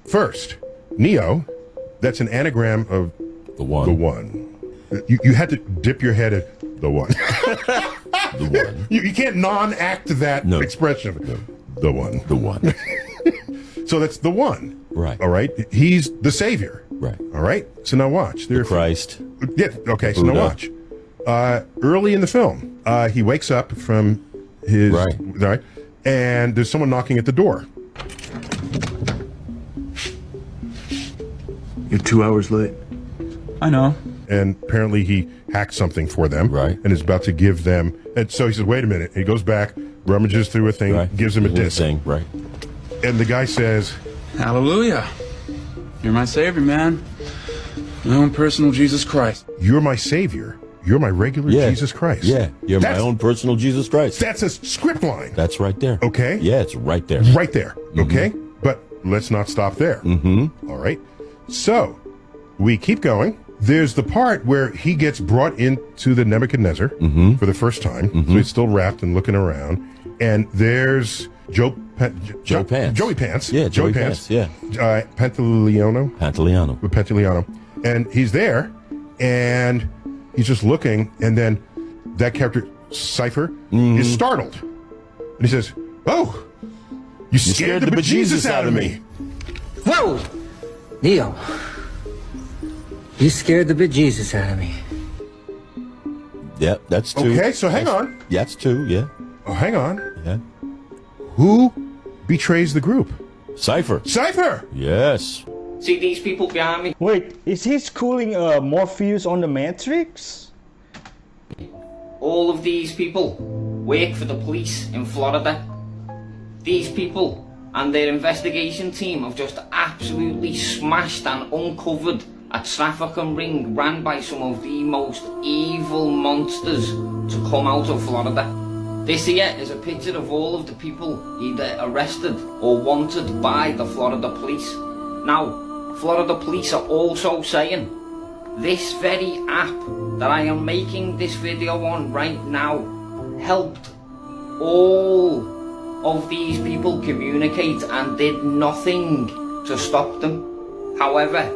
First, Neo, that's an anagram of the one. You had to dip your head at the one. The one. You can't non-act that expression. No. The one. The one. So that's the one. Right. All right. He's the savior. Right. All right. So now watch. The Christ. Yeah. Okay. So now watch. Early in the film, he wakes up from his right, and there's someone knocking at the door. You're 2 hours late. I know. And apparently he hacked something for them, right? And is about to give them. And so he says, "Wait a minute." He goes back, rummages through a thing, gives him a disc. Right. And the guy says, "Hallelujah! You're my savior, man. My own personal Jesus Christ. You're my savior. You're my regular Jesus Christ." Yeah, you're my own personal Jesus Christ. That's a script line. That's right there. Okay. Yeah, it's right there. Right there. Okay. But let's not stop there. All right. So we keep going. There's the part where he gets brought into the Nebuchadnezzar for the first time. So he's still wrapped and looking around. And there's Joey Pants. Yeah, Joey Pants. Yeah. Pantaleano. And he's there, and he's just looking, and then that character, Cypher, is startled. And he says, "Oh, you scared the bejesus out of me." Whoa! Neo, you scared the bejesus out of me. Yeah, that's two. Okay, so hang on. That's two, yeah. Oh, hang on. Yeah. Who betrays the group? Cypher. Cypher! Yes. See these people behind me? Wait, is he schooling Morpheus on the Matrix? All of these people work for the police in Florida. These people and their investigation team have just absolutely smashed and uncovered a trafficking ring ran by some of the most evil monsters to come out of Florida. This here is a picture of all of the people either arrested or wanted by the Florida police. Now, Florida police are also saying this very app that I am making this video on right now helped all of these people communicate and did nothing to stop them. However,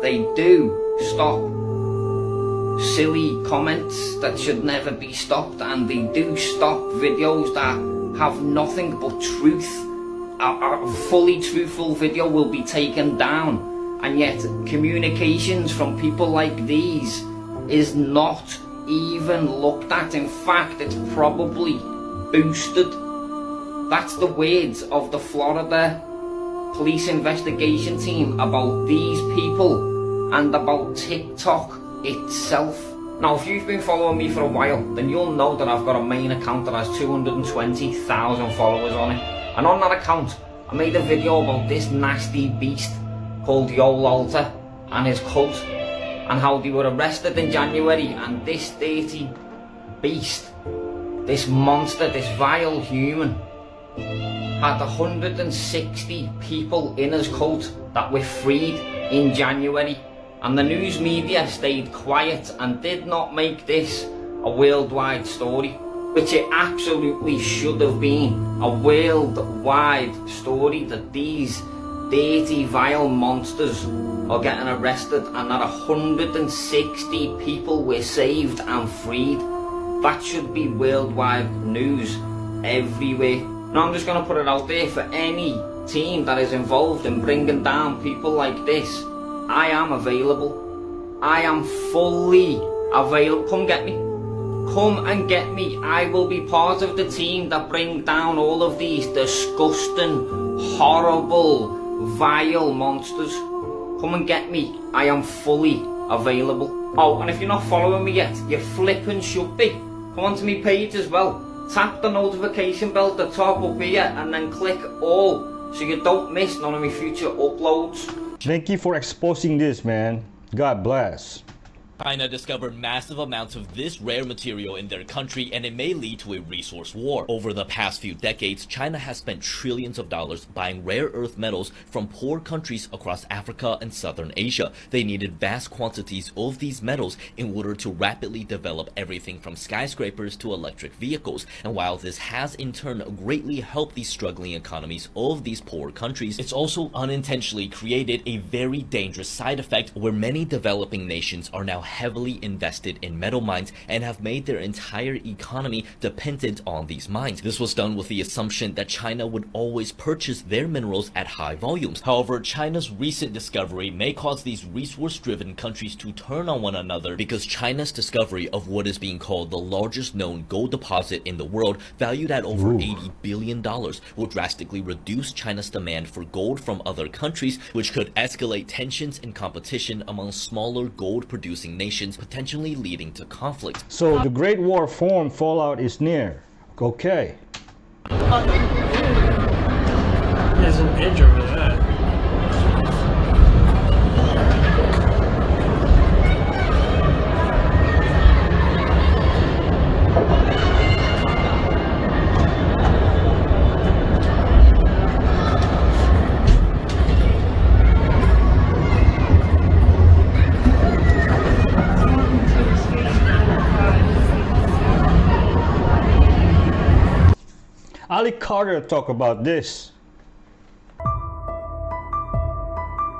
they do stop silly comments that should never be stopped, and they do stop videos that have nothing but truth. A fully truthful video will be taken down, and yet communications from people like these is not even looked at. In fact, it's probably boosted. That's the words of the Florida police investigation team about these people and about TikTok itself. Now, if you've been following me for a while, then you'll know that I've got a main account that has 220,000 followers on it. And on that account, I made a video about this nasty beast called Yolanta and his cult, and how they were arrested in January, and this dirty beast, this monster, this vile human, had 160 people in his cult that were freed in January. And the news media stayed quiet and did not make this a worldwide story, which it absolutely should have been. A worldwide story that these dirty, vile monsters are getting arrested and that 160 people were saved and freed. That should be worldwide news everywhere. Now I'm just going to put it out there for any team that is involved in bringing down people like this. I am available. I am fully available. Come get me. Come and get me. I will be part of the team that bring down all of these disgusting, horrible, vile monsters. Come and get me. I am fully available. Oh, and if you're not following me yet, you flippin' should be. Come onto my page as well. Tap the notification bell at the top up here and then click all so you don't miss none of my future uploads. Thank you for exposing this, man. God bless. China discovered massive amounts of this rare material in their country, and it may lead to a resource war. Over the past few decades, China has spent trillions of dollars buying rare earth metals from poor countries across Africa and Southern Asia. They needed vast quantities of these metals in order to rapidly develop everything from skyscrapers to electric vehicles. And while this has in turn greatly helped the struggling economies of these poor countries, it's also unintentionally created a very dangerous side effect where many developing nations are now heavily invested in metal mines and have made their entire economy dependent on these mines. This was done with the assumption that China would always purchase their minerals at high volumes. However, China's recent discovery may cause these resource-driven countries to turn on one another, because China's discovery of what is being called the largest known gold deposit in the world, valued at over $80 billion, will drastically reduce China's demand for gold from other countries, which could escalate tensions and competition among smaller gold-producing nations, potentially leading to conflict. So the Great War form fallout is near. Okay. There's an edge over there. Ali Carter talk about this.